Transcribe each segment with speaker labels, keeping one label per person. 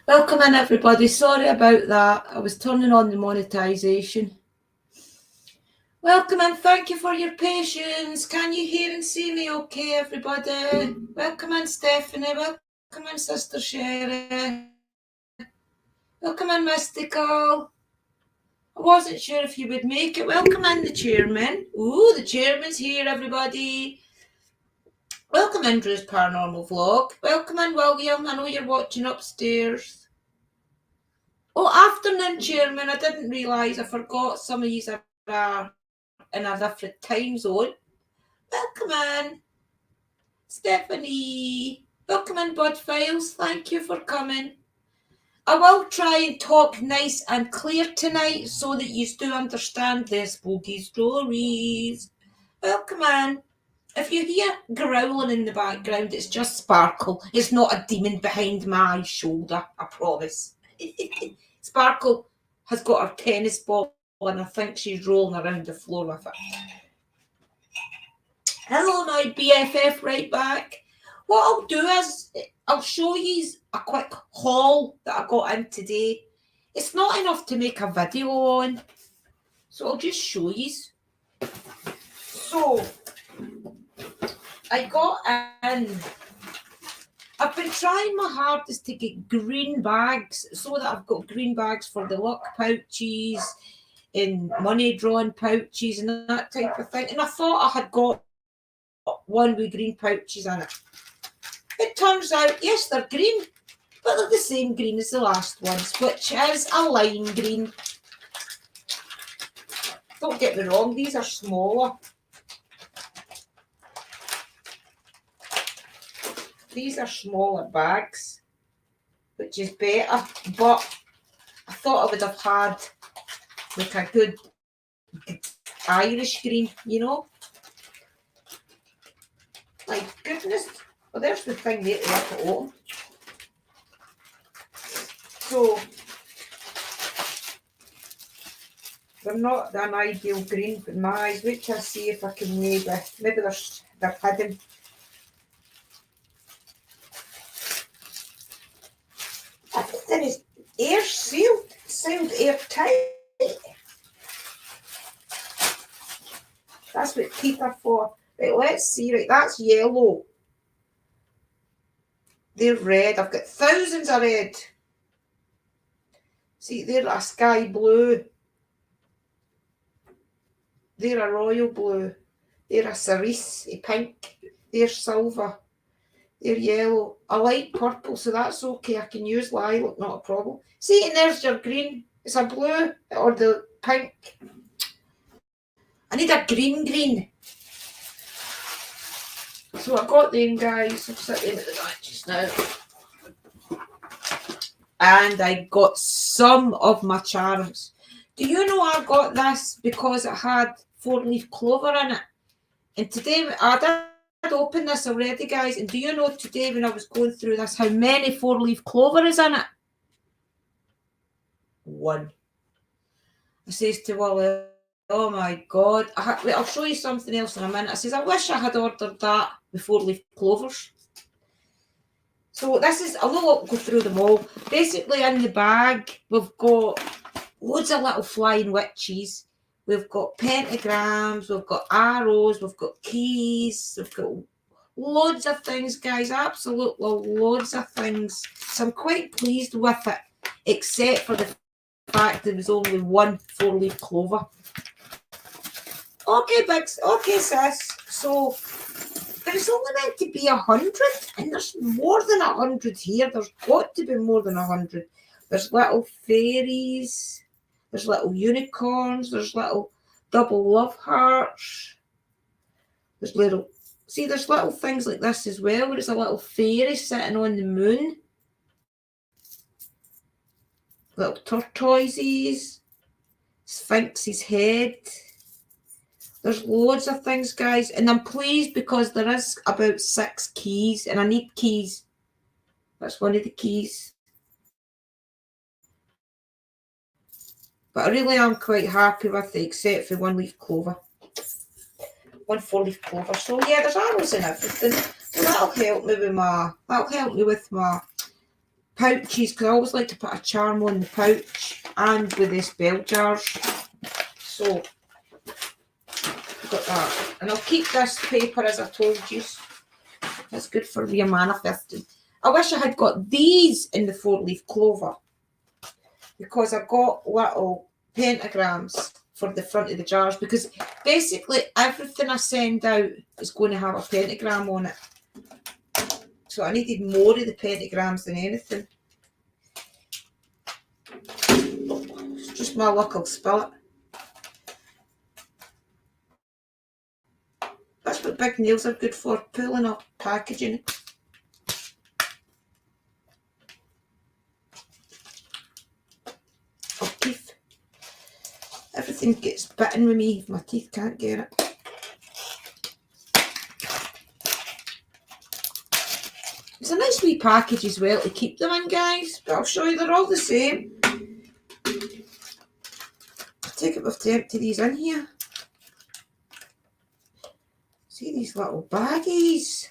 Speaker 1: Welcome in, everybody. Sorry about that. I was turning on the monetisation. Welcome in. Thank you for your patience. Can you hear and see me okay, everybody? Welcome in, Stephanie. Welcome in, Sister Sherry. Welcome in, Mystical. I wasn't sure if you would make it. Welcome in, the chairman. Ooh, the chairman's here, everybody. Welcome in, Drew's Paranormal Vlog. Welcome in, William. I know you're watching upstairs. Oh, afternoon, chairman. I didn't realise. I forgot some of you are in a different time zone. Welcome in, Stephanie. Welcome in, Bud Files. Thank you for coming. I will try and talk nice and clear tonight so that you do understand the spooky stories. Welcome in. If you hear growling in the background, it's just Sparkle. It's not a demon behind my shoulder, I promise. Sparkle has got her tennis ball and I think she's rolling around the floor with it. Hello, my BFF, right back. What I'll do is I'll show you a quick haul that I got in today. It's not enough to make a video on, so I'll just show you. So, I got in. I've been trying my hardest to get green bags so that I've got green bags for the luck pouches and money drawing pouches and that type of thing. And I thought I had got one with green pouches in it. It turns out, yes, they're green, but they're the same green as the last ones, which is a lime green. Don't get me wrong, these are smaller. These are smaller bags, which is better, but I thought I would have had like a good Irish green, you know? My goodness. Well, there's the thing there to rip it open. So, They're not an ideal green for my eyes. Wait till I see if I can maybe they're hidden. Everything is air sealed, airtight. That's what teeth are for. Right, let's see. Right, that's yellow. They're red. I've got thousands of red. See, they're a sky blue. They're a royal blue. They're a cerise, a pink. They're silver. They're yellow. I like purple, so that's okay. I can use lilac, not a problem. See, and there's your green. It's a blue or the pink. I need a green. So I got them, guys. I'm sitting at the back just now. And I got some of my charms. Do you know I got this because it had 4-leaf clover in it? And today, I did open this already, guys. And do you know today when I was going through this, how many 4-leaf clover is in it? 1. I says to Willie, oh my God. I'll show you something else in a minute. I says, I wish I had ordered that with 4-leaf clovers. So this is, I'll not go through them all. Basically in the bag, we've got loads of little flying witches. We've got pentagrams, we've got arrows, we've got keys, we've got loads of things, guys, absolutely loads of things. So I'm quite pleased with it, except for the fact there was only 1 4-leaf clover. Okay, Biggs, okay, sis. So there's only meant to be 100, and there's more than 100 here. There's got to be more than 100. There's little fairies. There's little unicorns. There's little double love hearts. There's little things like this as well, where it's a little fairy sitting on the moon. Little tortoises. Sphinx's head. There's loads of things, guys, and I'm pleased because there is about 6 keys, and I need keys. That's one of the keys. But I really am quite happy with it, except for 1-leaf clover. 1 4-leaf clover. So yeah, there's arrows and everything. So that'll help me with my pouches, because I always like to put a charm on the pouch and with the spell jars. So I've got that. And I'll keep this paper, as I told you. That's good for your manifesting. I wish I had got these in the 4-leaf clover, because I got little pentagrams for the front of the jars, because basically everything I send out is going to have a pentagram on it. So I needed more of the pentagrams than anything. It's just my luck, I'll spill it. That's what big nails are good for, pulling up packaging. Oh, teeth. Everything gets bitten with me if my teeth can't get it. It's a nice wee package as well to keep them in, guys, but I'll show you they're all the same. I take it with to empty these in here. See these little baggies.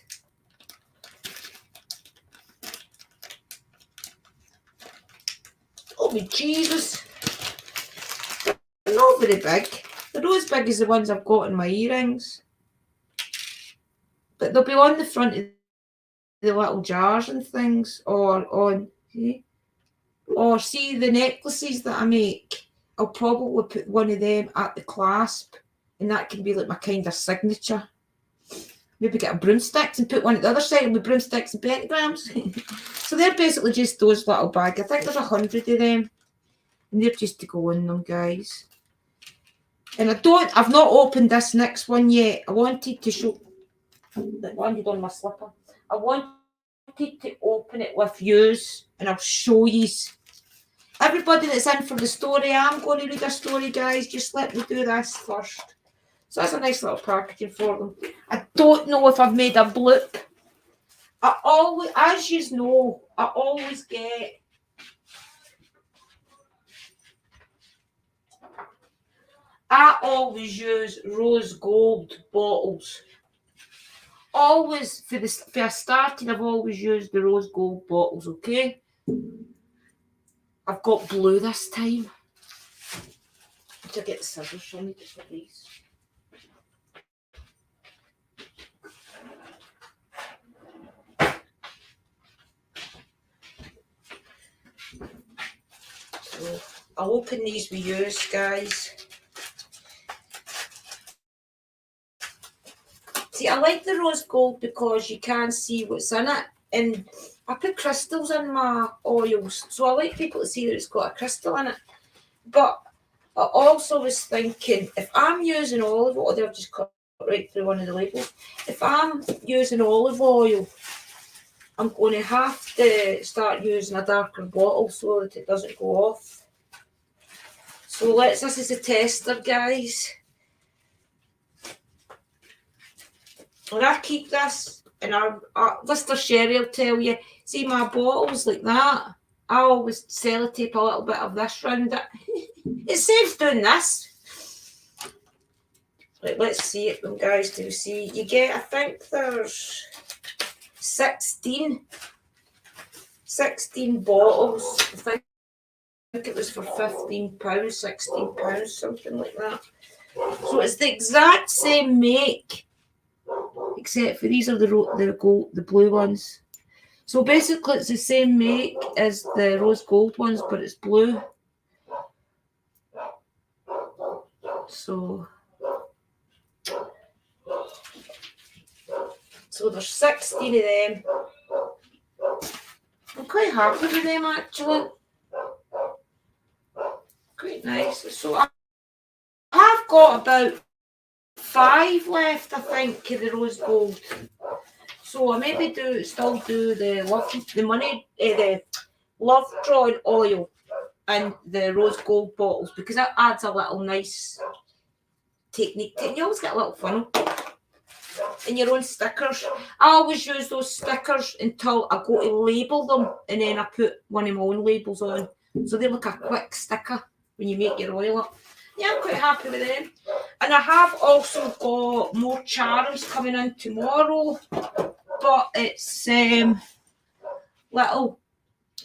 Speaker 1: Oh my Jesus. They're not very big. They're not as big as the ones I've got in my earrings. But they'll be on the front of the little jars and things, or on, see? Or see the necklaces that I make. I'll probably put one of them at the clasp, and that can be like my kind of signature. Maybe get a broomsticks and put one at the other side with broomsticks and pentagrams. So they're basically just those little bags. I think there's 100 of them, and they're just to go in them, guys. And I've not opened this next one yet. I wanted to show, that landed on my slipper. I wanted to open it with yous, and I'll show yous. Everybody that's in for the story, I'm going to read a story, guys. Just let me do this first. So that's a nice little packaging for them. I don't know if I've made a bloop. I always, as you know, I always get I always use rose gold bottles. Always, for a starting, I've always used the rose gold bottles, okay? I've got blue this time. Did I get the scissors from me to put these? So I'll open these with yours, guys. See, I like the rose gold because you can see what's in it, and I put crystals in my oils, so I like people to see that it's got a crystal in it. But I also was thinking, if I'm using olive oil, I've just cut right through one of the labels. If I'm using olive oil, I'm going to have to start using a darker bottle so that it doesn't go off. So this is a tester, guys. And I keep this, and Mr. Sherry will tell you, see my bottles like that, I always sellotape a little bit of this round it. It saves doing this. Right, let's see it, guys. Do you see? You get, I think there's 16 bottles. I think it was for £15, £16, something like that. So it's the exact same make, except for these are the blue ones. So basically it's the same make as the rose gold ones, but it's blue. So there's 16 of them. I'm quite happy with them, actually. Quite nice. So I have got about 5 left, I think, of the rose gold. So I maybe still do the love drawing oil and the rose gold bottles, because that adds a little nice technique to it. You always get a little funnel and your own stickers. I always use those stickers until I go to label them, and then I put one of my own labels on, so they look a quick sticker when you make your oil up. Yeah, I'm quite happy with them. And I have also got more charms coming in tomorrow, but it's little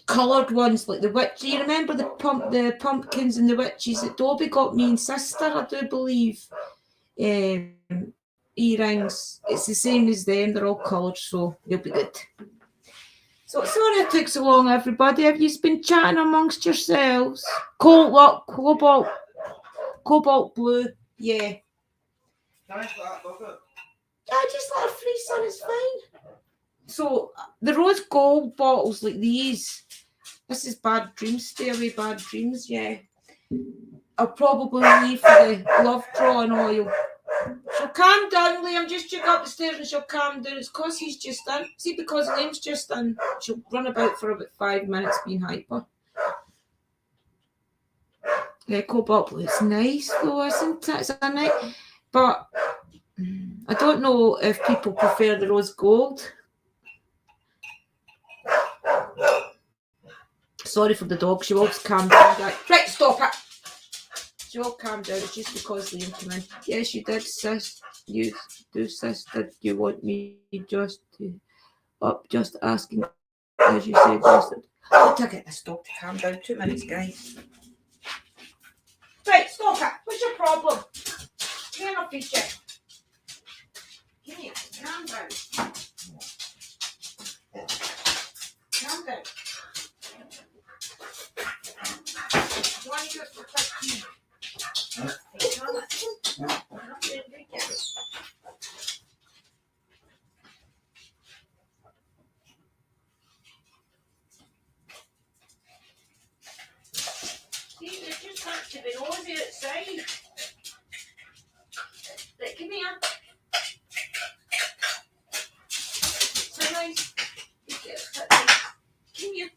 Speaker 1: coloured ones like the witch. You remember the pumpkins and the witches that Dobby got me and sister, I do believe. Earrings. It's the same as them. They're all coloured, so they'll be good. So sorry it took so long, everybody. Have you been chatting amongst yourselves? Cobalt blue. Yeah. I just let her freeze, son. It's fine. So the rose gold bottles like these. This is Bad Dreams. Stay away, Bad Dreams. Yeah. I'll probably leave for the love drawing oil. She'll calm down, Liam. Just check up the stairs and she'll calm down. It's because he's just in. See, because Liam's just in, she'll run about for about 5 minutes being hyper. Yeah, cobalt blue. It's nice though, isn't it? It's a nice, but I don't know if people prefer the rose gold. Sorry for the dog. She will calm down. Right, stop it. She will calm down. It's just because Liam came in. Yes, you did, sis. You do, sis. Did you want me just asking, as you said, just I'll get this dog to calm down. 2 minutes, guys. Right, stop it. What's your problem? Come here, I'll feed you. Come here, calm down. Calm down. Why are you good for 15? See, they just have to be nosy outside. Right, come here. So nice. Come here.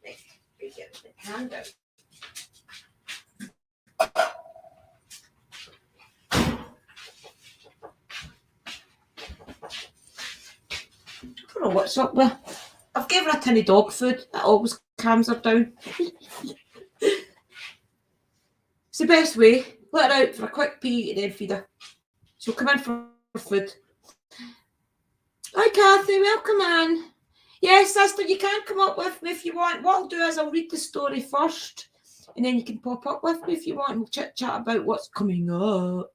Speaker 1: Right, get the hand out. I don't know what's up with. I've given her a tin of dog food. That always calms her down. See, the best way. Let her out for a quick pee and then feed her. She'll come in for food. Hi, Kathy. Welcome in. Yes, sister, you can come up with me if you want. What I'll do is I'll read the story first, and then you can pop up with me if you want, and we'll chit-chat about what's coming up.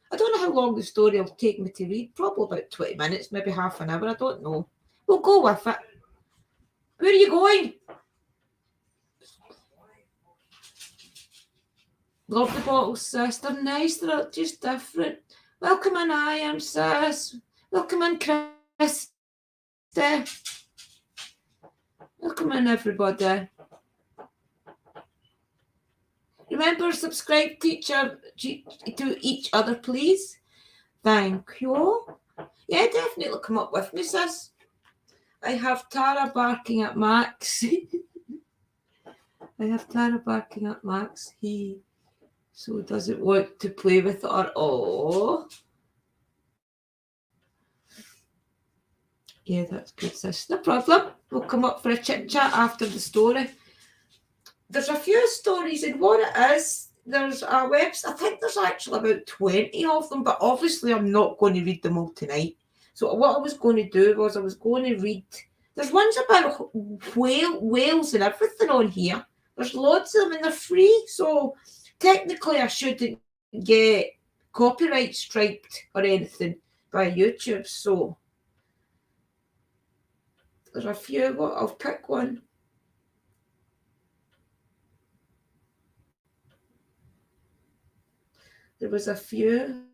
Speaker 1: I don't know how long the story will take me to read. Probably about 20 minutes, maybe half an hour. I don't know. We'll go with it. Where are you going? Love the bottles, sis. They're nice. They're just different. Welcome in, Iron, sis. Welcome in, Christy. Welcome in, everybody. Remember, subscribe to each other, please. Thank you. Yeah, definitely come up with me, sis. I have Tara barking at Max. I have Tara barking at Max. He so doesn't want to play with her. Oh. Yeah, that's good, sis. No problem. We'll come up for a chit-chat after the story. There's a few stories, and what it is, there's a website. I think there's actually about 20 of them, but obviously I'm not going to read them all tonight. So what I was going to do was I was going to read. There's ones about whales and everything on here. There's loads of them, and they're free. So technically I shouldn't get copyright striked or anything by YouTube. So there's a few. I'll pick one. There was a few.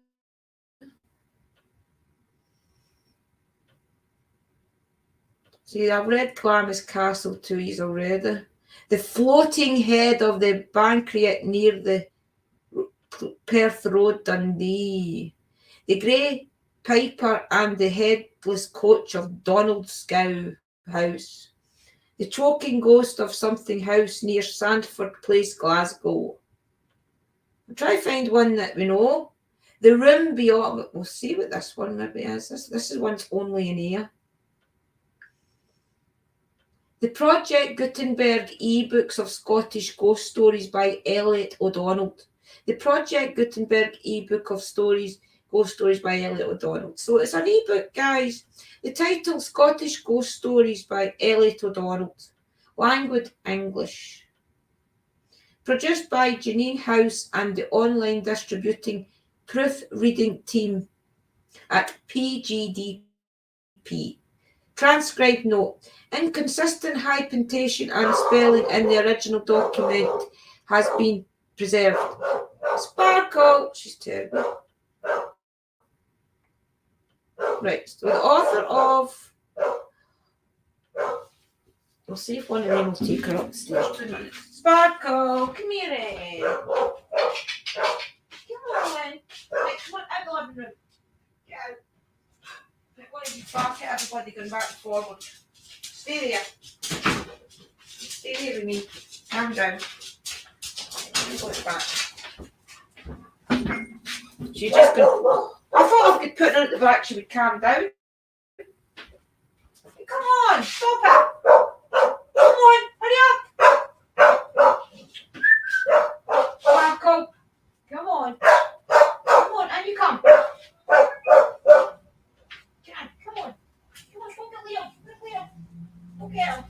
Speaker 1: See, I've read Glamis Castle 2 years already. The floating head of the Bancroft near the Perth Road, Dundee. The Grey Piper and the headless coach of Donald Scow House. The choking ghost of something house near Sandford Place, Glasgow. I'll try to find one that we know. The Room Beyond. We'll see what this one maybe is. This is one's only in here. The Project Gutenberg e-books of Scottish ghost stories by Elliot O'Donnell. The Project Gutenberg e-book of ghost stories by Elliot O'Donnell. So it's an e-book, guys. The title, Scottish Ghost Stories by Elliot O'Donnell. Language, English. Produced by Janine House and the online distributing proofreading team at PGDP. Transcribed note. Inconsistent high punctuation and spelling in the original document has been preserved. Sparkle. She's terrible. Right. So the author of... We'll see if one of them will take her upstairs. 2 minutes. Sparkle, come here. Come on. Right, come on, out the living room. Get out. Right, what are you bark at everybody going back and forward? Stay there. Stay there with me. Calm down. Go back. She's just going. I thought if I could put her at the back, she would calm down. Come on, stop it. Come on, hurry up. Sparkle. Come on. Come on, and you come. Jan, come on. Come on, go get Leo. Go get Leo. Go get him.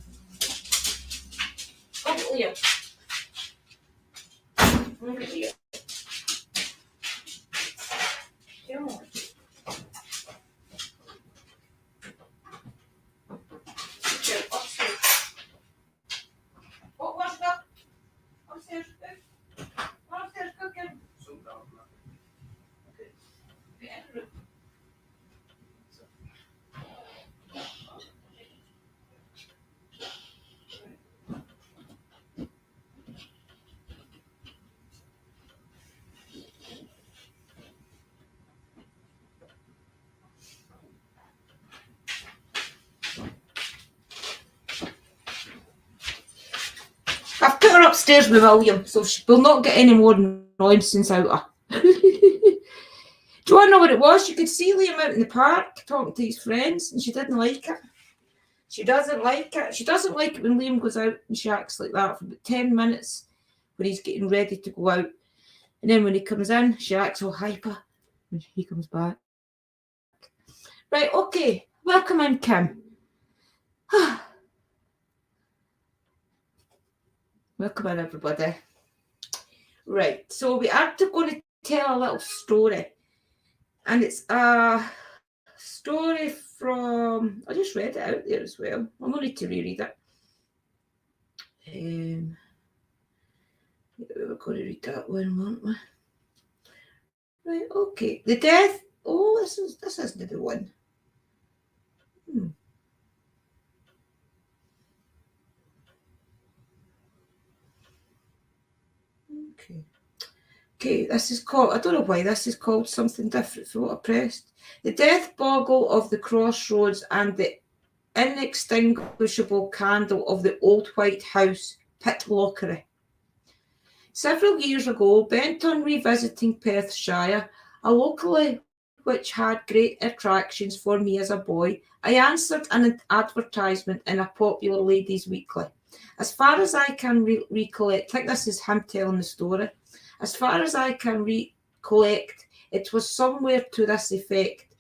Speaker 1: Go get Leo. Go get Leo. Come on. What was that? Upstairs. Upstairs cooking. Okay. Get in the room. I've put her upstairs with William, so she will not get any more nonsense out of her. Do you want to know what it was? You could see Liam out in the park talking to his friends, and she didn't like it. She doesn't like it. She doesn't like it when Liam goes out and she acts like that for about 10 minutes when he's getting ready to go out. And then when he comes in, she acts all hyper when he comes back. Right, okay. Welcome in, Kim. Welcome in, everybody. Right, so we are going to tell a little story. And it's a story from... I just read it out there as well. I'm going to need to reread it. We're going to read that one, won't we? Right, okay. The death... Oh, this isn't the one. Okay, this is called... I don't know why this is called something different from what I pressed. The Death Boggle of the Crossroads and the Inextinguishable Candle of the Old White House, Pitlochry. Several years ago, bent on revisiting Perthshire, a locality which had great attractions for me as a boy, I answered an advertisement in a popular ladies' weekly. As far as I can recollect, I think this is him telling the story. As far as I can recollect, it was somewhere to this effect.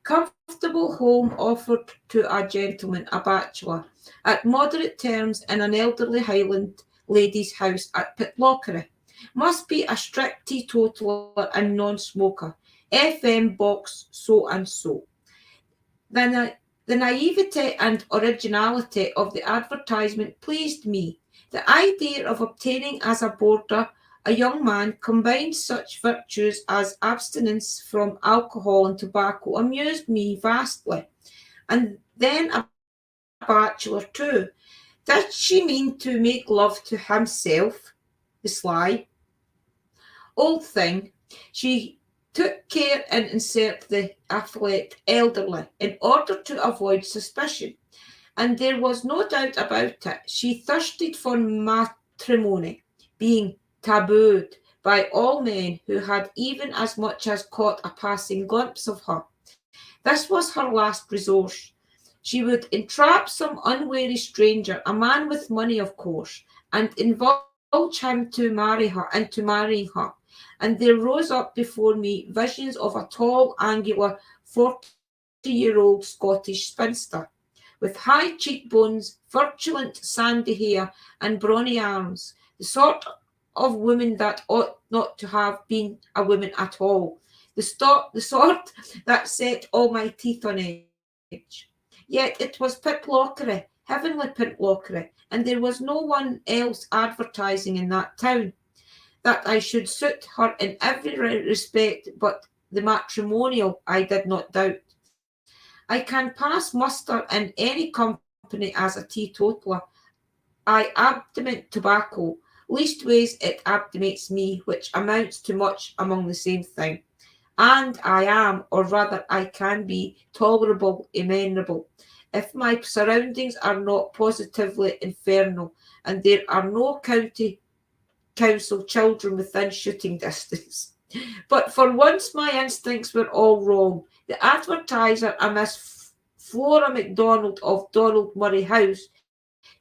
Speaker 1: Comfortable home offered to a gentleman, a bachelor, at moderate terms in an elderly Highland lady's house at Pitlochry. Must be a strict teetotaler and non-smoker. FM box so and so. The naivety and originality of the advertisement pleased me. The idea of obtaining as a boarder a young man combined such virtues as abstinence from alcohol and tobacco amused me vastly. And then a bachelor too. Did she mean to make love to himself? The sly old thing. She took care and insert the affluent elderly in order to avoid suspicion. And there was no doubt about it. She thirsted for matrimony, being tabooed by all men who had even as much as caught a passing glimpse of her. This was her last resource. She would entrap some unwary stranger, a man with money, of course, and indulge him to marry her and to marrying her. And there rose up before me visions of a tall, angular, 40-year-old Scottish spinster, with high cheekbones, virulent sandy hair, and brawny arms, the sort of woman that ought not to have been a woman at all, the sort that set all my teeth on edge. Yet it was Pitlochry, heavenly Pitlochry, and there was no one else advertising in that town. That I should suit her in every respect but the matrimonial, I did not doubt. I can pass muster in any company as a teetotaler. I abstain tobacco, leastways it abdimates me, which amounts to much among the same thing. And I am, or rather I can be, tolerable, amenable, if my surroundings are not positively infernal, and there are no county council children within shooting distance. But for once my instincts were all wrong. The advertiser, a Miss Flora MacDonald of Donald Murray House,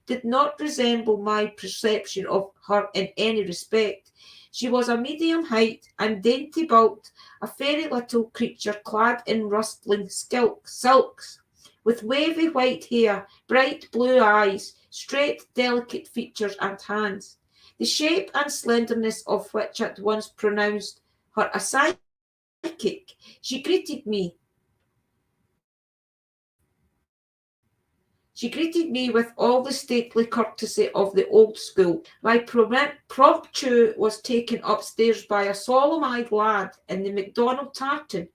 Speaker 1: did not resemble my perception of her in any respect. She was a medium height and dainty bulked, a fairy little creature clad in rustling silks, with wavy white hair, bright blue eyes, straight delicate features and hands, the shape and slenderness of which at once pronounced her a psychic. She greeted me with all the stately courtesy of the old school. My promptu was taken upstairs by a solemn-eyed lad in the MacDonald tartan,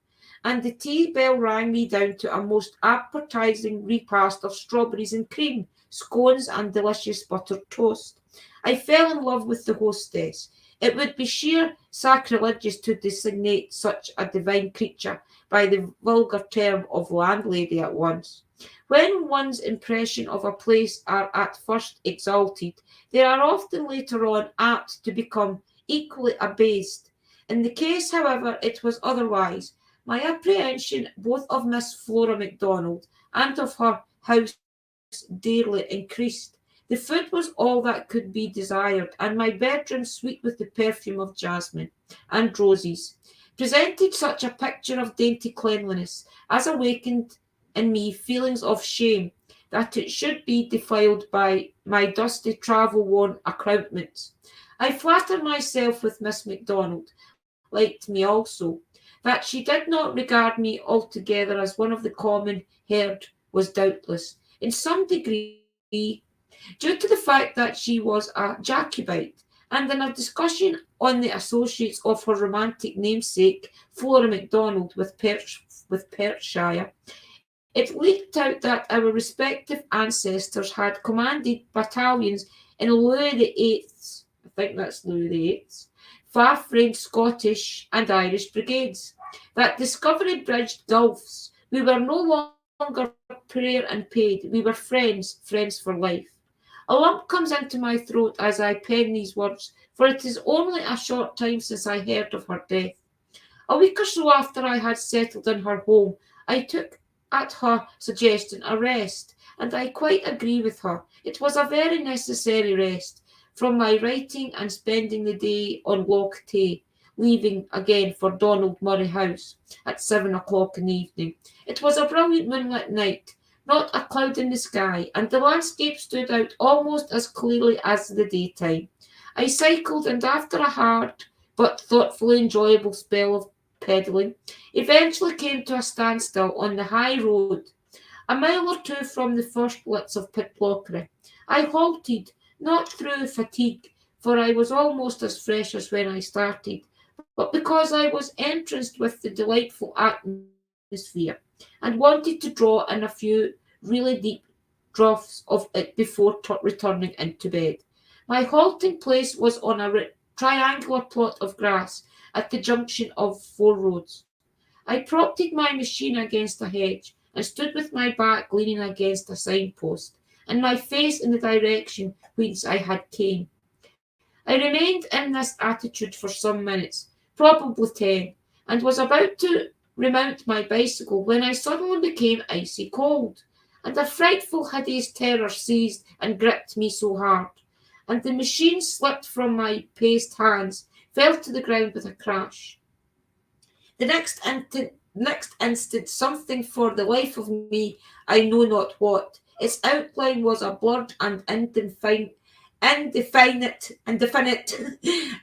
Speaker 1: and the tea bell rang me down to a most appetising repast of strawberries and cream, scones and delicious buttered toast. I fell in love with the hostess. It would be sheer sacrilegious to designate such a divine creature by the vulgar term of landlady at once. When one's impression of a place are at first exalted, they are often later on apt to become equally abased. In the case, however, it was otherwise. My apprehension both of Miss Flora MacDonald and of her house daily increased. The food was all that could be desired, and my bedroom sweet with the perfume of jasmine. and roses, presented such a picture of dainty cleanliness as awakened in me feelings of shame that it should be defiled by my dusty travel-worn accoutrements. I flatter myself with Miss MacDonald liked me also, that she did not regard me altogether as one of the common herd was doubtless, in some degree, due to the fact that she was a Jacobite, and in a discussion on the associates of her romantic namesake, Flora MacDonald with Perthshire, it leaked out that our respective ancestors had commanded battalions in Louis the Eighth's, I think that's Louis the Eighth's, far-famed Scottish and Irish brigades. That discovery bridged gulfs. We were no longer prayer and paid. We were friends, friends for life. A lump comes into my throat as I pen these words, for it is only a short time since I heard of her death. A week or so after I had settled in her home, I took at her suggestion a rest, and I quite agree with her. It was a very necessary rest from my writing and spending the day on Loch Tay, leaving again for Donald Murray House at 7 o'clock in the evening. It was a brilliant moonlit night, not a cloud in the sky, and the landscape stood out almost as clearly as the daytime. I cycled, and after a hard but thoughtfully enjoyable spell of pedalling, eventually came to a standstill on the high road, a mile or two from the first lights of Pitlochry. I halted, not through fatigue, for I was almost as fresh as when I started, but because I was entranced with the delightful atmosphere, and wanted to draw in a few really deep draughts of it before returning into bed. My halting place was on a triangular plot of grass at the junction of four roads. I propped my machine against a hedge and stood with my back leaning against a signpost, and my face in the direction whence I had came. I remained in this attitude for some minutes, probably 10, and was about to remount my bicycle when I suddenly became icy cold, and a frightful hideous terror seized and gripped me so hard, and the machine slipped from my paced hands, fell to the ground with a crash. The next instant, something for the life of me, I know not what. Its outline was a blurred and indefinite,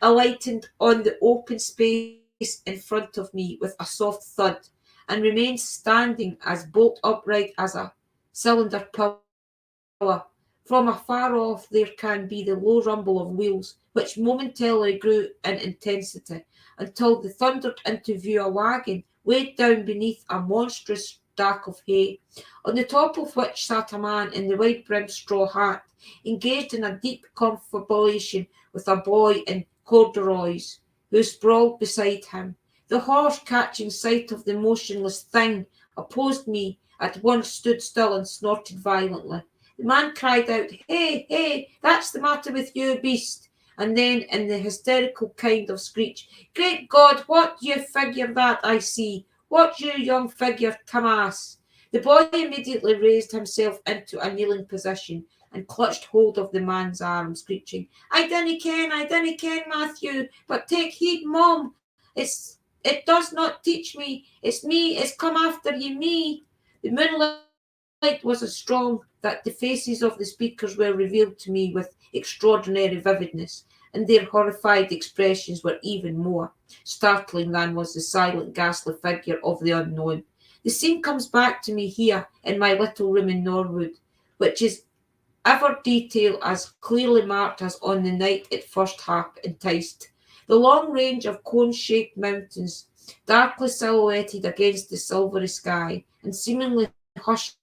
Speaker 1: alighted on the open space in front of me with a soft thud, and remained standing as bolt upright as a cylinder pillar. From afar off there can be the low rumble of wheels, which momentarily grew in intensity, until they thundered into view a wagon weighed down beneath a monstrous stack of hay, on the top of which sat a man in the wide-brimmed straw hat, engaged in a deep confabulation with a boy in corduroys, who sprawled beside him. The horse, catching sight of the motionless thing opposed me, at once stood still and snorted violently. The man cried out, "Hey, hey, that's the matter with you, beast!" And then, in the hysterical kind of screech, "Great God, what you figure that I see! What you young figure, Tamas!" The boy immediately raised himself into a kneeling position and clutched hold of the man's arm, screeching, I dinna ken, Matthew, but take heed, Mom, it does not teach me, it's me, it's come after ye, me." The moonlight was as strong that the faces of the speakers were revealed to me with extraordinary vividness, and their horrified expressions were even more startling than was the silent, ghastly figure of the unknown. The scene comes back to me here in my little room in Norwood, which is ever detailed as clearly marked as on the night it first enticed. The long range of cone-shaped mountains, darkly silhouetted against the silvery sky, and seemingly hushing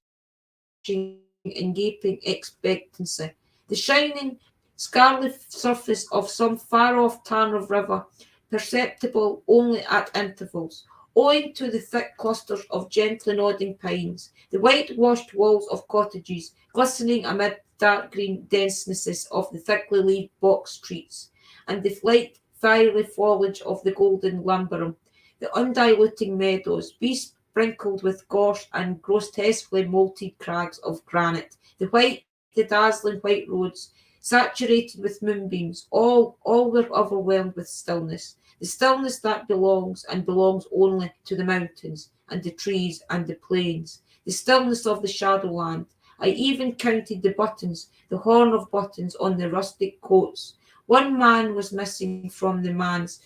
Speaker 1: in gaping expectancy. The shining, scarlet surface of some far-off tarn of river, perceptible only at intervals, owing to the thick clusters of gently nodding pines, the whitewashed walls of cottages glistening amid dark green densenesses of the thickly leaved box trees, and the light fiery foliage of the golden lambarum, the undulating meadows, besprinkled with gorse and grotesquely moulded crags of granite, the dazzling white roads, saturated with moonbeams, all were overwhelmed with stillness. the stillness that belongs only to the mountains and the trees and the plains, the stillness of the shadowland. I even counted the buttons, the horn of buttons on the rustic coats. One was missing from the man's,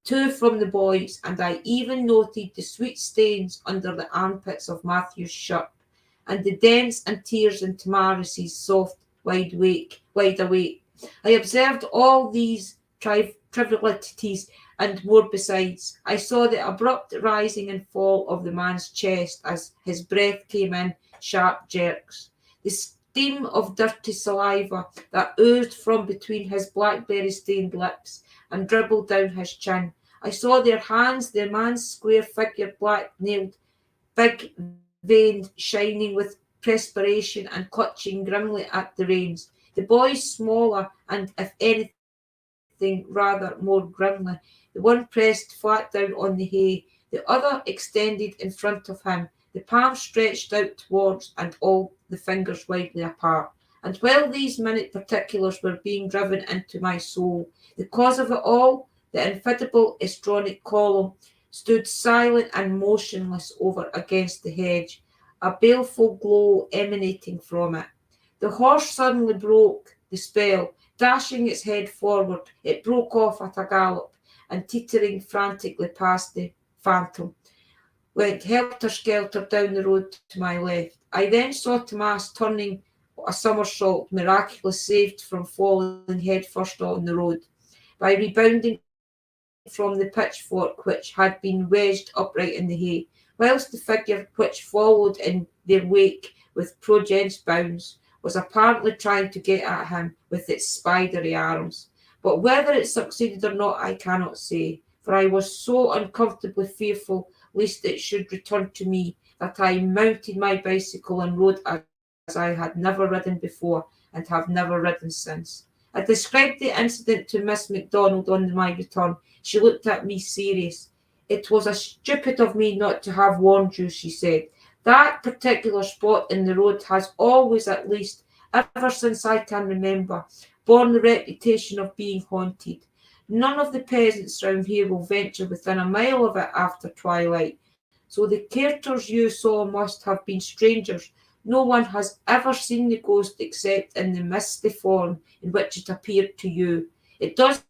Speaker 1: two from the boys, and I even noted the sweet stains under the armpits of Matthew's shirt, and the dents and tears in Tamaris's soft, wide awake. I observed all these trivialities and more besides. I saw the abrupt rising and fall of the man's chest as his breath came in sharp jerks. The steam of dirty saliva that oozed from between his blackberry-stained lips and dribbled down his chin. I saw their hands, the man's square figure, black-nailed, big veined, shining with perspiration and clutching grimly at the reins. The boy's smaller and, if anything, rather more grimly. The one pressed flat down on the hay, the other extended in front of him, the palms stretched out towards and all the fingers widely apart. And while these minute particulars were being driven into my soul, the cause of it all, the infidable estronic column, stood silent and motionless over against the hedge, a baleful glow emanating from it. The horse suddenly broke the spell. Dashing its head forward, it broke off at a gallop, and teetering frantically past the phantom, went helter-skelter down the road to my left. I then saw Tomas turning a somersault, miraculously saved from falling headfirst on the road by rebounding from the pitchfork which had been wedged upright in the hay, whilst the figure which followed in their wake with prodigious bounds was apparently trying to get at him with its spidery arms. But whether it succeeded or not, I cannot say, for I was so uncomfortably fearful lest it should return to me that I mounted my bicycle and rode as I had never ridden before and have never ridden since. I described the incident to Miss MacDonald on my return. She looked at me serious. It was a stupid of me not to have warned you, she said. That particular spot in the road has always, at least, ever since I can remember, borne the reputation of being haunted. None of the peasants round here will venture within a mile of it after twilight, so the characters you saw must have been strangers. No one has ever seen the ghost except in the misty form in which it appeared to you. It does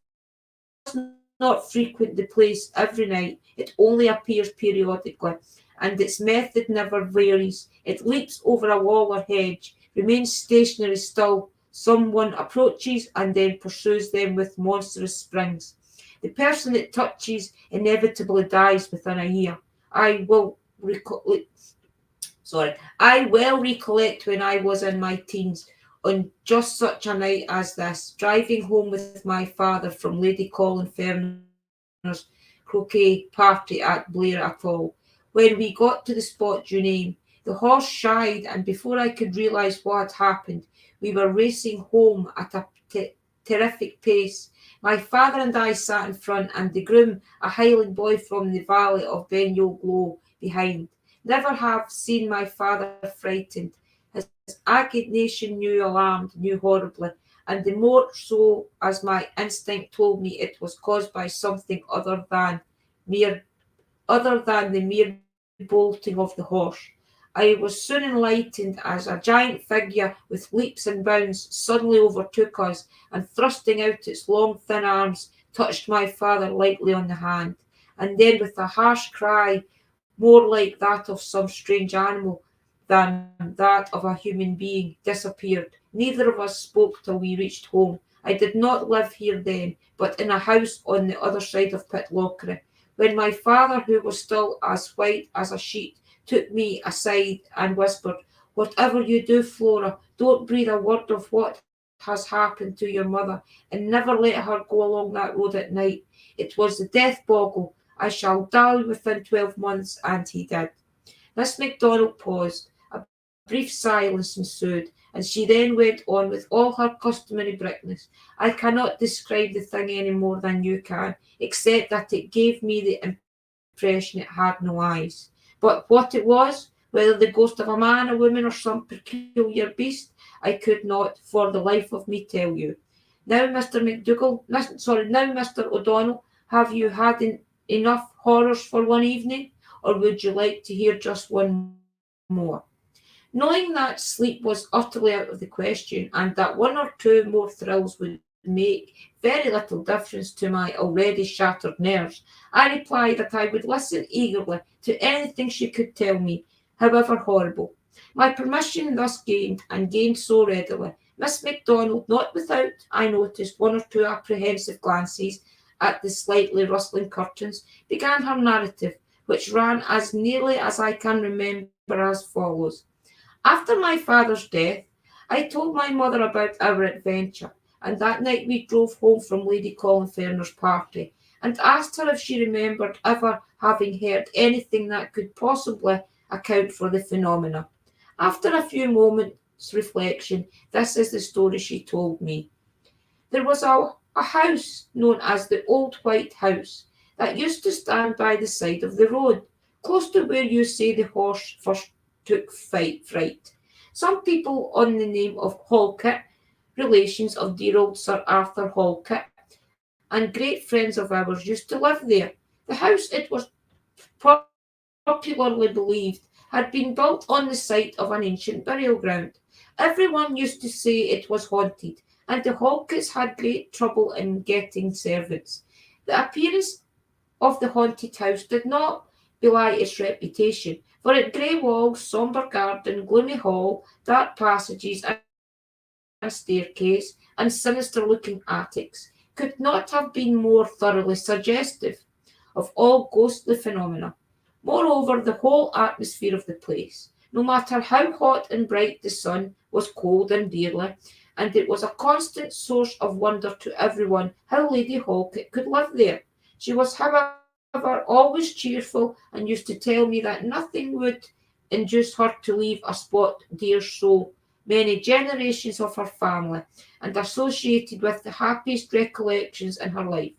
Speaker 1: not frequent the place every night. It only appears periodically, and its method never varies. It leaps over a wall or hedge, remains stationary still. Someone approaches and then pursues them with monstrous springs. The person it touches inevitably dies within a year. I well recollect when I was in my teens, on just such a night as this, driving home with my father from Lady Colin Ferner's croquet party at Blair Atoll. When we got to the spot you name, the horse shied, and before I could realise what had happened, we were racing home at a terrific pace. My father and I sat in front, and the groom, a Highland boy from the valley of Benyo behind. Never have seen my father frightened. His agitation knew horribly, and the more so as my instinct told me it was caused by something other than the mere bolting of the horse. I was soon enlightened as a giant figure with leaps and bounds suddenly overtook us, and thrusting out its long thin arms, touched my father lightly on the hand, and then with a harsh cry, more like that of some strange animal than that of a human being, disappeared. Neither of us spoke till we reached home. I did not live here then, but in a house on the other side of Pitlochry. When my father, who was still as white as a sheet, took me aside and whispered, "Whatever you do, Flora, don't breathe a word of what has happened to your mother, and never let her go along that road at night. It was the death boggle. I shall die within 12 months, and he did." Miss MacDonald paused. A brief silence ensued, and she then went on with all her customary briskness. "I cannot describe the thing any more than you can, except that it gave me the impression it had no eyes. But what it was, whether the ghost of a man, a woman, or some peculiar beast, I could not for the life of me tell you. Now, Mr. O'Donnell, have you had enough horrors for one evening, or would you like to hear just one more? Knowing that sleep was utterly out of the question, and that one or two more thrills would make very little difference to my already shattered nerves, I replied that I would listen eagerly to anything she could tell me, however horrible. My permission thus gained, and gained so readily, Miss Macdonald, not without, I noticed, one or two apprehensive glances at the slightly rustling curtains, began her narrative, which ran as nearly as I can remember as follows. After my father's death, I told my mother about our adventure, and that night we drove home from Lady Colinferner's party, and asked her if she remembered ever having heard anything that could possibly account for the phenomena. After a few moments' reflection, this is the story she told me. There was a house known as the Old White House that used to stand by the side of the road, close to where you say the horse first took fright. Some people on the name of Halkett, relations of dear old Sir Arthur Halkett, and great friends of ours, used to live there. The house, it was popularly believed, had been built on the site of an ancient burial ground. Everyone used to say it was haunted, and the Halketts had great trouble in getting servants. The appearance of the haunted house did not belie its reputation, for its grey walls, sombre garden, gloomy hall, dark passages and staircase, and sinister-looking attics could not have been more thoroughly suggestive of all ghostly phenomena. Moreover, the whole atmosphere of the place, no matter how hot and bright the sun, was cold and dreary, and it was a constant source of wonder to everyone how Lady Halkett could live there. She was, however, always cheerful, and used to tell me that nothing would induce her to leave a spot dear so many generations of her family, and associated with the happiest recollections in her life.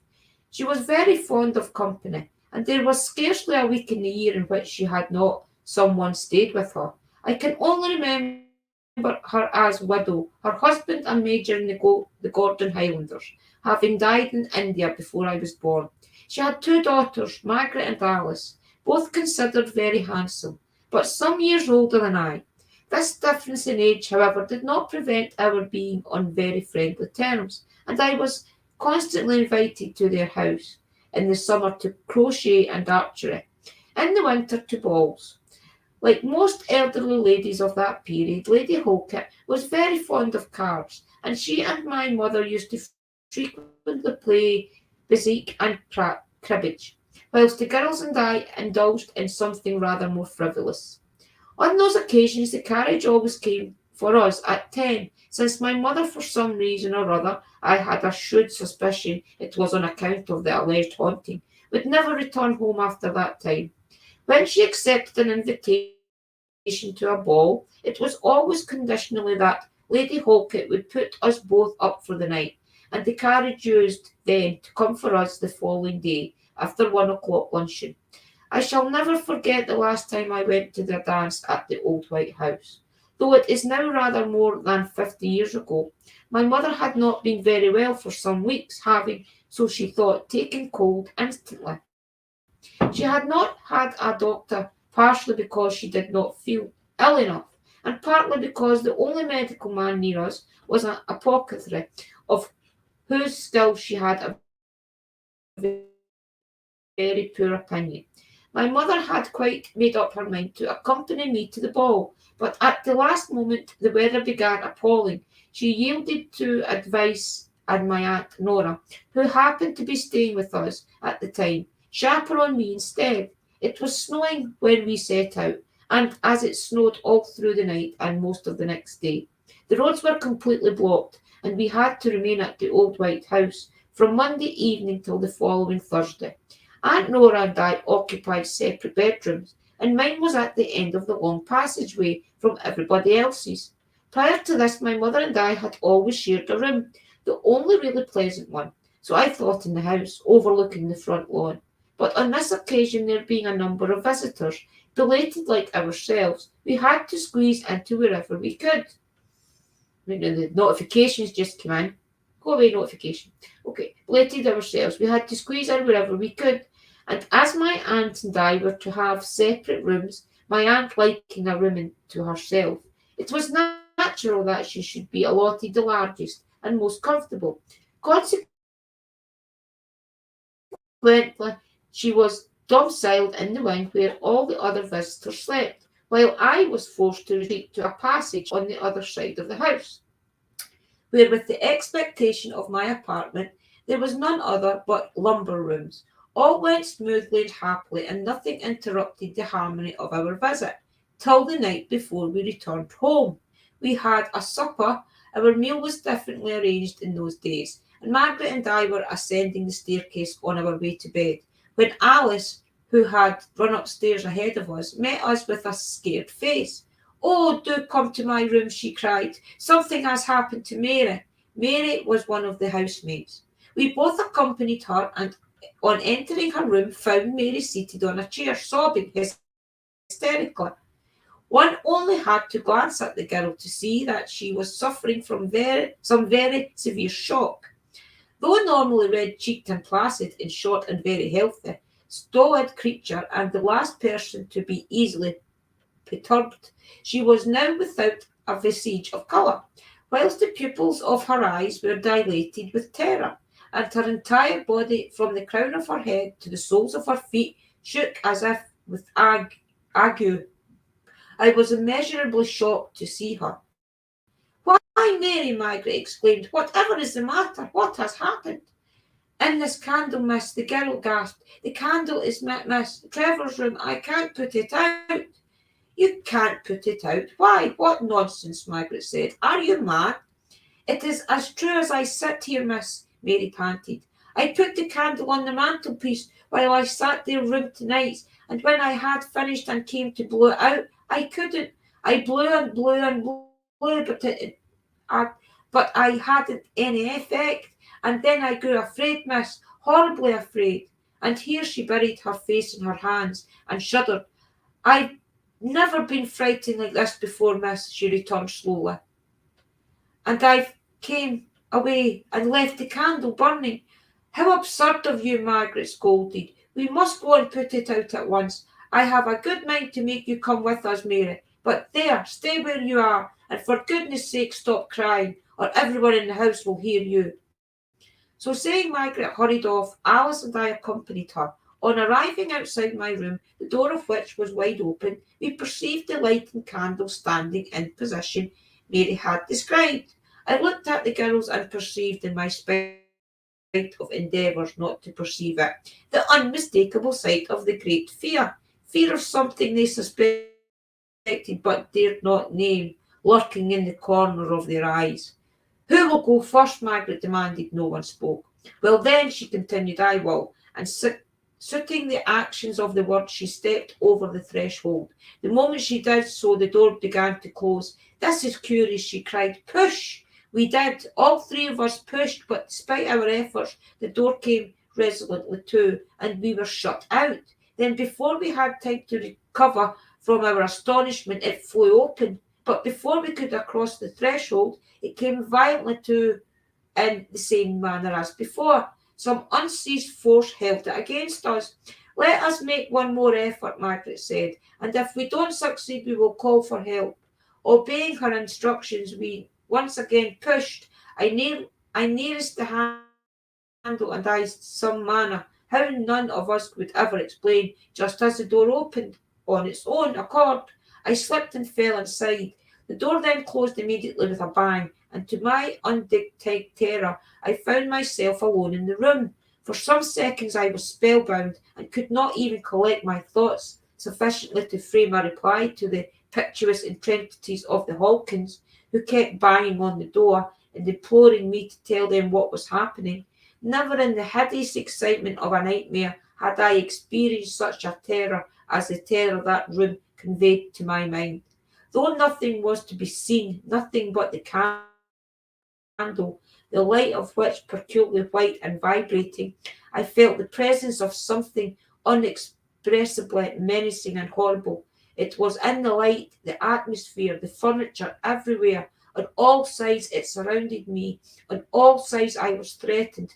Speaker 1: She was very fond of company, and there was scarcely a week in the year in which she had not some one stayed with her. I can only remember her as widow, her husband a major in the Gordon Highlanders, having died in India before I was born. She had two daughters, Margaret and Alice, both considered very handsome, but some years older than I. This difference in age, however, did not prevent our being on very friendly terms, and I was constantly invited to their house, in the summer to crochet and archery, in the winter to balls. Like most elderly ladies of that period, Lady Halkett was very fond of cards, and she and my mother used to frequently play bezique and cribbage, whilst the girls and I indulged in something rather more frivolous. On those occasions the carriage always came for us at 10, since my mother, for some reason or other, I had a shrewd suspicion it was on account of the alleged haunting, would never return home after that time. When she accepted an invitation to a ball, it was always conditionally that Lady Halkett would put us both up for the night, and the carriage used then to come for us the following day after 1 o'clock luncheon. I shall never forget the last time I went to the dance at the Old White House. Though it is now rather more than 50 years ago, my mother had not been very well for some weeks, having, so she thought, taken cold instantly. She had not had a doctor, partially because she did not feel ill enough, and partly because the only medical man near us was an apothecary, of whose skill she had a very poor opinion. My mother had quite made up her mind to accompany me to the ball, but at the last moment the weather began appalling. She yielded to advice, and my Aunt Nora, who happened to be staying with us at the time, chaperoned me instead. It was snowing when we set out, and as it snowed all through the night and most of the next day, the roads were completely blocked, and we had to remain at the Old White House from Monday evening till the following Thursday. Aunt Nora and I occupied separate bedrooms, and mine was at the end of the long passageway from everybody else's. Prior to this, my mother and I had always shared a room, the only really pleasant one, so I thought, in the house, overlooking the front lawn. But on this occasion, there being a number of visitors, belated like ourselves, we had to squeeze into wherever we could. The notifications just came in. Go away notification. Okay, belated ourselves. We had to squeeze in wherever we could. And as my aunt and I were to have separate rooms, my aunt liking a room to herself, it was natural that she should be allotted the largest and most comfortable. Consequently, she was domiciled in the wing where all the other visitors slept, while I was forced to retreat to a passage on the other side of the house, where, with the expectation of my apartment, there was none other but lumber rooms. All went smoothly and happily, and nothing interrupted the harmony of our visit, till the night before we returned home. We had a supper. Our meal was differently arranged in those days, and Margaret and I were ascending the staircase on our way to bed, when Alice, who had run upstairs ahead of us, met us with a scared face. "Oh, do come to my room," she cried. "Something has happened to Mary." Mary was one of the housemaids. We both accompanied her, and on entering her room found Mary seated on a chair, sobbing hysterically. One only had to glance at the girl to see that she was suffering from some very severe shock. Though normally red-cheeked and placid, in short and very healthy, stolid creature, and the last person to be easily perturbed, she was now without a vestige of colour, whilst the pupils of her eyes were dilated with terror, and her entire body, from the crown of her head to the soles of her feet, shook as if with ague. I was immeasurably shocked to see her. "Why, Mary," Margaret exclaimed, "whatever is the matter? What has happened?" "In this candle, miss," the girl gasped. "The candle is Miss Trevor's room. I can't put it out." "You can't put it out? Why, what nonsense," Margaret said. "Are you mad?" "It is as true as I sit here, miss," Mary panted. "I put the candle on the mantelpiece while I sat there room to nights, and when I had finished and came to blow it out, I couldn't. I blew and blew and blew, but I hadn't any effect. And then I grew afraid, miss, horribly afraid." And here she buried her face in her hands and shuddered. "I've never been frightened like this before, miss," she returned slowly. "And I've came away and left the candle burning." "How absurd of you," Margaret scolded. "We must go and put it out at once. I have a good mind to make you come with us, Mary. But there, stay where you are, and for goodness sake stop crying, or everyone in the house will hear you." So saying, Margaret hurried off. Alice and I accompanied her. On arriving outside my room, the door of which was wide open, we perceived the light and candle standing in position Mary had described. I looked at the girls and perceived, in my spite of endeavours not to perceive it, the unmistakable sight of the great fear of something they suspected but dared not name, lurking in the corner of their eyes. "Who will go first?" Margaret demanded. No one spoke. "Well then," she continued, "I will." And suiting the actions of the words, she stepped over the threshold. The moment she did so, the door began to close. "This is curious," she cried. "Push!" We did. All three of us pushed, but despite our efforts, the door came resolutely to, and we were shut out. Then, before we had time to recover from our astonishment, it flew open. But before we could cross the threshold, it came violently to in the same manner as before. Some unceased force held it against us. "Let us make one more effort," Margaret said, "and if we don't succeed, we will call for help." Obeying her instructions, we once again pushed. I nearest the handle, and I some manner, how none of us would ever explain, just as the door opened on its own accord. I slipped and fell inside. The door then closed immediately with a bang, and to my undictated terror, I found myself alone in the room. For some seconds I was spellbound, and could not even collect my thoughts sufficiently to frame a reply to the piteous entreaties of the Hawkins, who kept banging on the door and imploring me to tell them what was happening. Never in the hideous excitement of a nightmare had I experienced such a terror as the terror that room conveyed to my mind. Though nothing was to be seen, nothing but the candle, the light of which peculiarly white and vibrating, I felt the presence of something inexpressibly menacing and horrible. It was in the light, the atmosphere, the furniture, everywhere. On all sides it surrounded me. On all sides I was threatened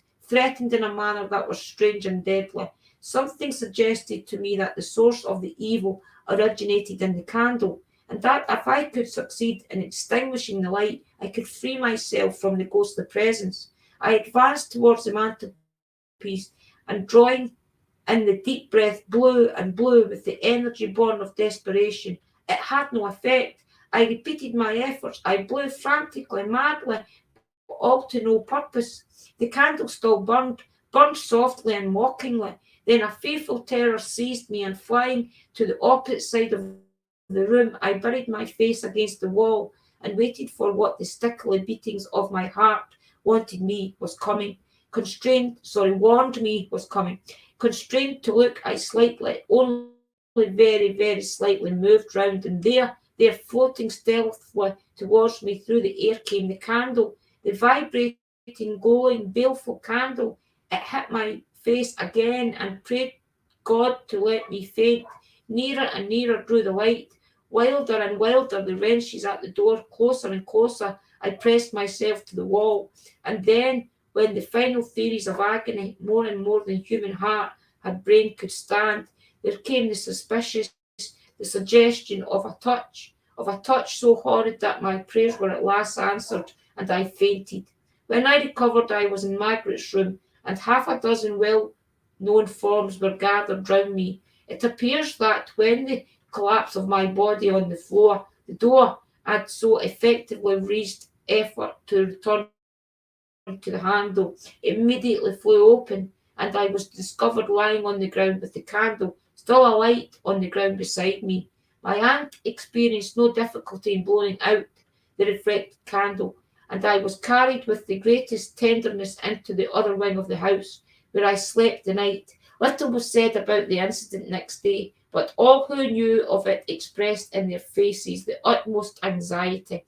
Speaker 1: in a manner that was strange and deadly. Something suggested to me that the source of the evil originated in the candle, and that if I could succeed in extinguishing the light, I could free myself from the ghostly presence. I advanced towards the mantelpiece, and drawing in the deep breath, blew and blew with the energy born of desperation. It had no effect. I repeated my efforts. I blew frantically, madly, but all to no purpose. The candle still burned softly and mockingly. Then a fearful terror seized me, and flying to the opposite side of the room, I buried my face against the wall and waited for what the stickly beatings of my heart warned me was coming. Constrained to look, I slightly, only very, very slightly moved round, and there, floating stealthily towards me through the air came the candle, the vibrating, glowing, baleful candle. It hit my face again and prayed God to let me faint. Nearer and nearer grew the light, wilder and wilder the wrenches at the door, closer and closer. I pressed myself to the wall, and then, when the final theories of agony, more and more than human heart had brain could stand, there came the suggestion of a touch so horrid that my prayers were at last answered, and I fainted. When I recovered, I was in Margaret's room, and half a dozen well-known forms were gathered round me. It appears that when the collapse of my body on the floor, the door had so effectively raised effort to return to the handle, immediately flew open, and I was discovered lying on the ground with the candle still alight on the ground beside me. My aunt experienced no difficulty in blowing out the reflected candle, and I was carried with the greatest tenderness into the other wing of the house, where I slept the night. Little was said about the incident next day, but all who knew of it expressed in their faces the utmost anxiety,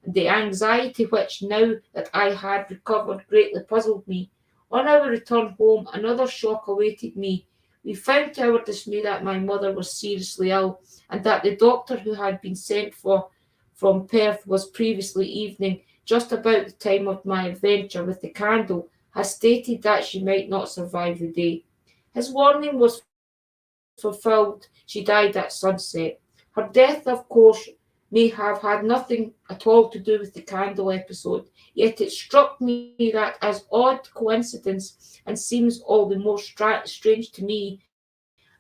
Speaker 1: and the anxiety which, now that I had recovered, greatly puzzled me. On our return home, another shock awaited me. We found to our dismay that my mother was seriously ill, and that the doctor who had been sent for from Perth was previously evening, just about the time of my adventure with the candle, had stated that she might not survive the day. His warning was fulfilled. She died at sunset. Her death, of course, may have had nothing at all to do with the candle episode, yet it struck me that as odd coincidence, and seems all the more strange to me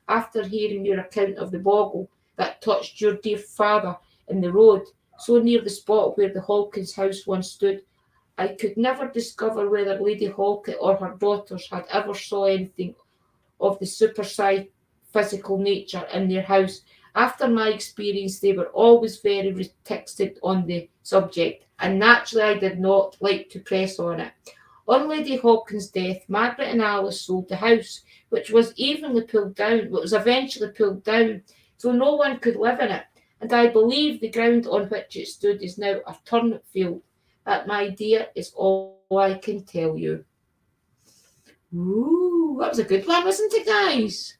Speaker 1: after hearing your account of the bogle that touched your dear father in the road, so near the spot where the Hawkins house once stood. I could never discover whether Lady Hawkins or her daughters had ever saw anything of the physical nature in their house. After my experience, they were always very reticent on the subject, and naturally I did not like to press on it. On Lady Hawkins' death, Margaret and Alice sold the house, which was eventually pulled down, so no one could live in it, and I believe the ground on which it stood is now a turnip field. That, my dear, is all I can tell you. Ooh, that was a good one, wasn't it, guys?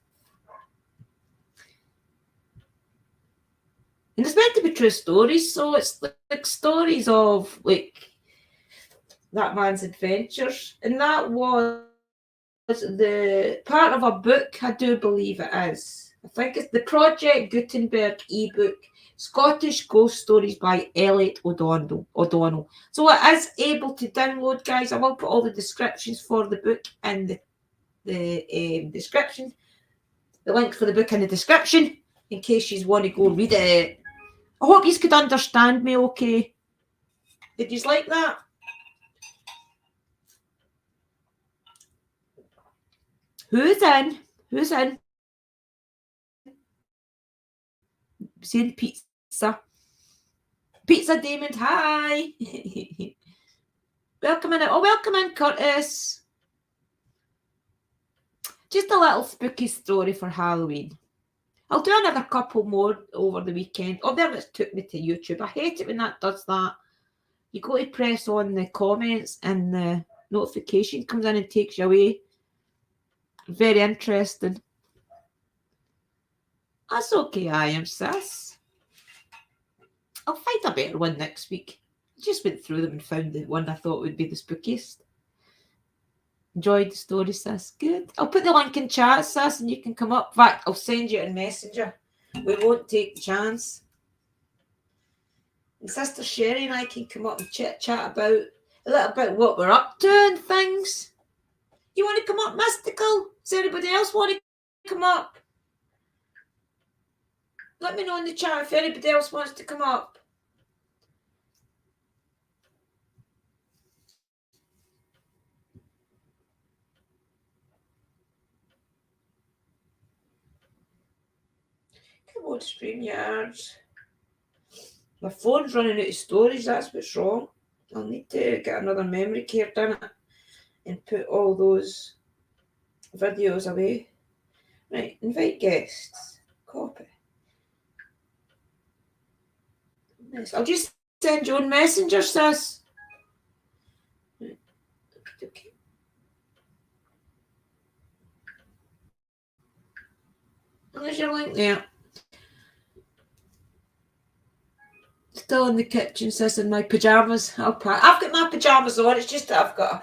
Speaker 1: And it's meant to be true stories, so it's like stories of that man's adventures. And that was the part of a book, I do believe it is. I think it's the Project Gutenberg ebook, Scottish Ghost Stories by Elliot O'Donnell. So it is able to download, guys. I will put all the descriptions for the book in the description. The link for the book in the description, in case you want to go read it. I hope you could understand me okay. Did you like that? Who's in? Who's in? Seeing pizza. Pizza Damon, hi. Welcome in. Oh, welcome in, Curtis. Just a little spooky story for Halloween. I'll do another couple more over the weekend. Oh, there it took me to YouTube. I hate it when that does that. You go to press on the comments and the notification comes in and takes you away. Very interesting. That's okay, I am, sis. I'll find a better one next week. Just went through them and found the one I thought would be the spookiest. Enjoyed the story, sis. Good. I'll put the link in chat, sis, and you can come up. In fact, I'll send you a messenger. We won't take the chance. And Sister Sherry and I can come up and chat about a little bit what we're up to and things. You want to come up, Mystical? Does anybody else want to come up? Let me know in the chat if anybody else wants to come up. Come on, StreamYards. My phone's running out of storage, that's what's wrong. I'll need to get another memory card in it and put all those videos away. Right, invite guests. Copy. Yes, I'll just send you on Messenger, sis. Right. Okay. There's your link there. Still in the kitchen, sis, in my pyjamas. I've got my pyjamas on. It's just that I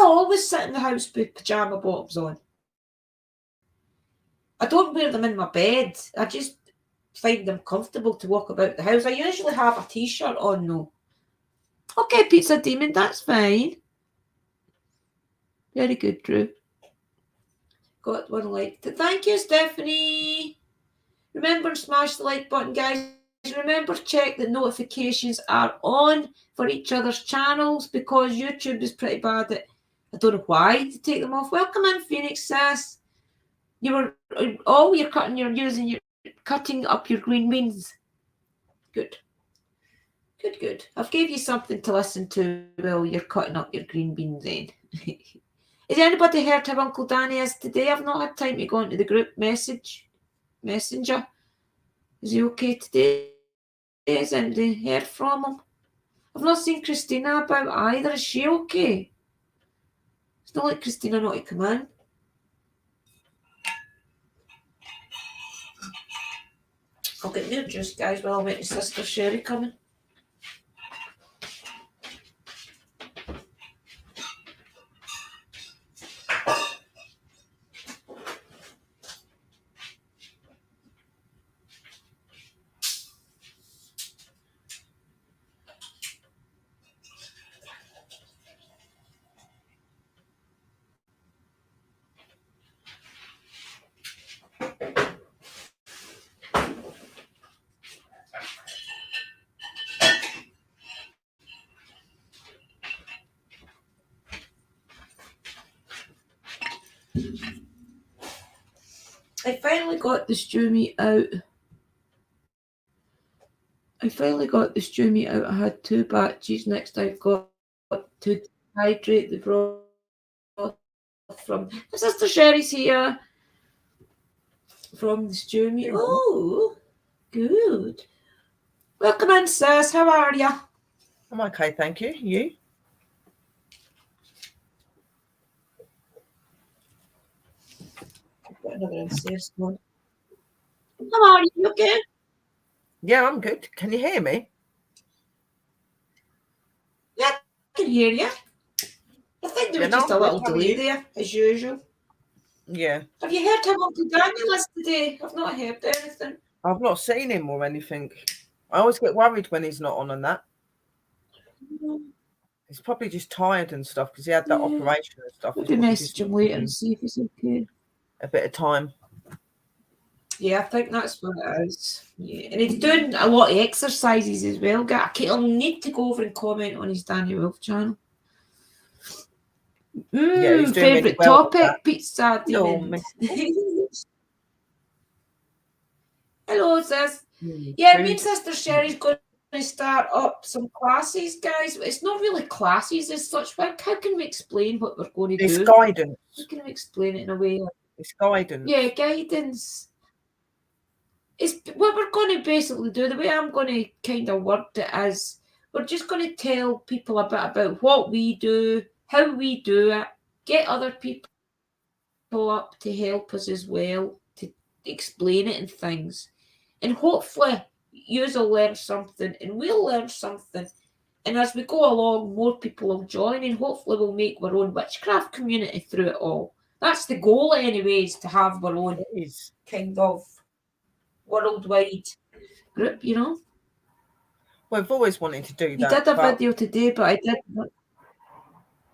Speaker 1: always sit in the house with pyjama bottoms on. I don't wear them in my bed. I just find them comfortable to walk about the house. I usually have a t-shirt on though. Okay, Pizza Demon, that's fine. Very good, Drew. Got one like. Thank you, Stephanie. Remember to smash the like button, guys. Remember, check that notifications are on for each other's channels because YouTube is pretty bad at, I don't know why, to take them off. Welcome in, Phoenix Sass. You're cutting up your green beans. Good. Good. I've gave you something to listen to while you're cutting up your green beans then. Has anybody heard how Uncle Danny is today? I've not had time to go into the group messenger. Is he okay today? Has anybody heard from him? I've not seen Christina about either. Is she okay? It's not like Christina not to come in. I'll get your juice, guys, while I'm waiting for Sister Sherry coming. I finally got the stew meat out. I had 2 batches. Next I've got to hydrate the broth from Sister Sherry's here. From the stew meat. Oh, good. Welcome in, sis. How are you?
Speaker 2: I'm okay, thank you. You?
Speaker 1: I've got another incest one. How are you? You okay?
Speaker 2: Yeah, I'm good. Can you hear me?
Speaker 1: Yeah, I can hear you. I think there was just a little delay there, as usual.
Speaker 2: Yeah.
Speaker 1: Have you heard how Uncle Daniel is today? I've not heard anything.
Speaker 2: I've not seen him or anything. I always get worried when he's not on and that. He's probably just tired and stuff because he had that operation and stuff.
Speaker 1: Maybe message him later and see if he's okay.
Speaker 2: A bit of time.
Speaker 1: Yeah, I think that's what it is. Yeah, and he's doing a lot of exercises as well. I'll need to go over and comment on his Danny Wolf channel.
Speaker 2: Yeah, he's doing
Speaker 1: favourite
Speaker 2: really well
Speaker 1: topic, Pizza Demon. Hello, sis. Yeah, me and Sister Sherry's going to start up some classes, guys. It's not really classes as such. How can we explain what we're going to do?
Speaker 2: It's guidance.
Speaker 1: How can we explain it in a way?
Speaker 2: It's guidance.
Speaker 1: Yeah, guidance. It's what we're going to basically do. The way I'm going to kind of word it is we're just going to tell people a bit about what we do, how we do it, get other people up to help us as well, to explain it and things. And hopefully you'll learn something and we'll learn something And as we go along, more people will join, and hopefully we'll make our own witchcraft community through it all. That's the goal, anyways, to have our own kind of worldwide group, you know.
Speaker 2: We've always wanted to do
Speaker 1: You
Speaker 2: that.
Speaker 1: did a
Speaker 2: But
Speaker 1: video today, but I didn't.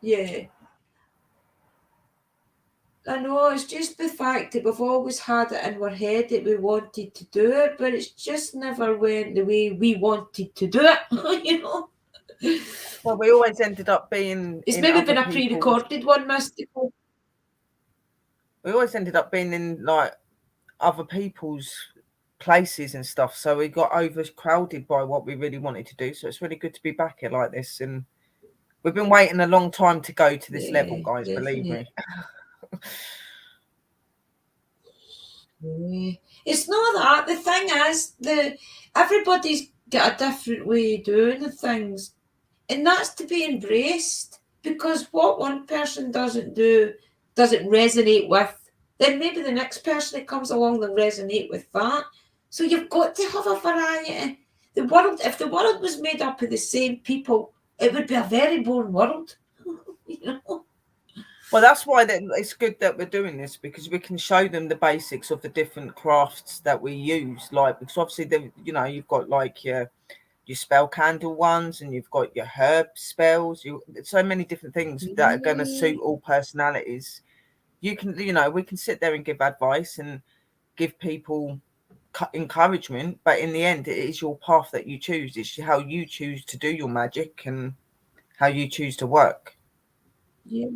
Speaker 1: Yeah. I know, it's just the fact that we've always had it in our head that we wanted to do it, but it's just never went the way we wanted to do it, you know.
Speaker 2: well, we always ended up being
Speaker 1: It's
Speaker 2: in
Speaker 1: maybe
Speaker 2: other
Speaker 1: been a
Speaker 2: people's.
Speaker 1: pre-recorded one, Mystical.
Speaker 2: We always ended up being in like other people's places and stuff, so we got overcrowded by what we really wanted to do. So it's really good to be back here like this, and we've been waiting a long time to go to this level, guys. Believe me.
Speaker 1: It's not that. The thing is, everybody's got a different way of doing the things, and that's to be embraced. Because what one person doesn't resonate with, then maybe the next person that comes along will resonate with that. So you've got to have a variety. If the world was made up of the same people, it would be a very boring world. You know?
Speaker 2: Well, that's why it's good that we're doing this, because we can show them the basics of the different crafts that we use. Like, because obviously, you've got like your spell candle ones, and you've got your herb spells. So many different things that are going to suit all personalities. We can sit there and give advice and give people encouragement, but in the end, it is your path that you choose. It's how you choose to do your magic and how you choose to work.
Speaker 1: Yeah.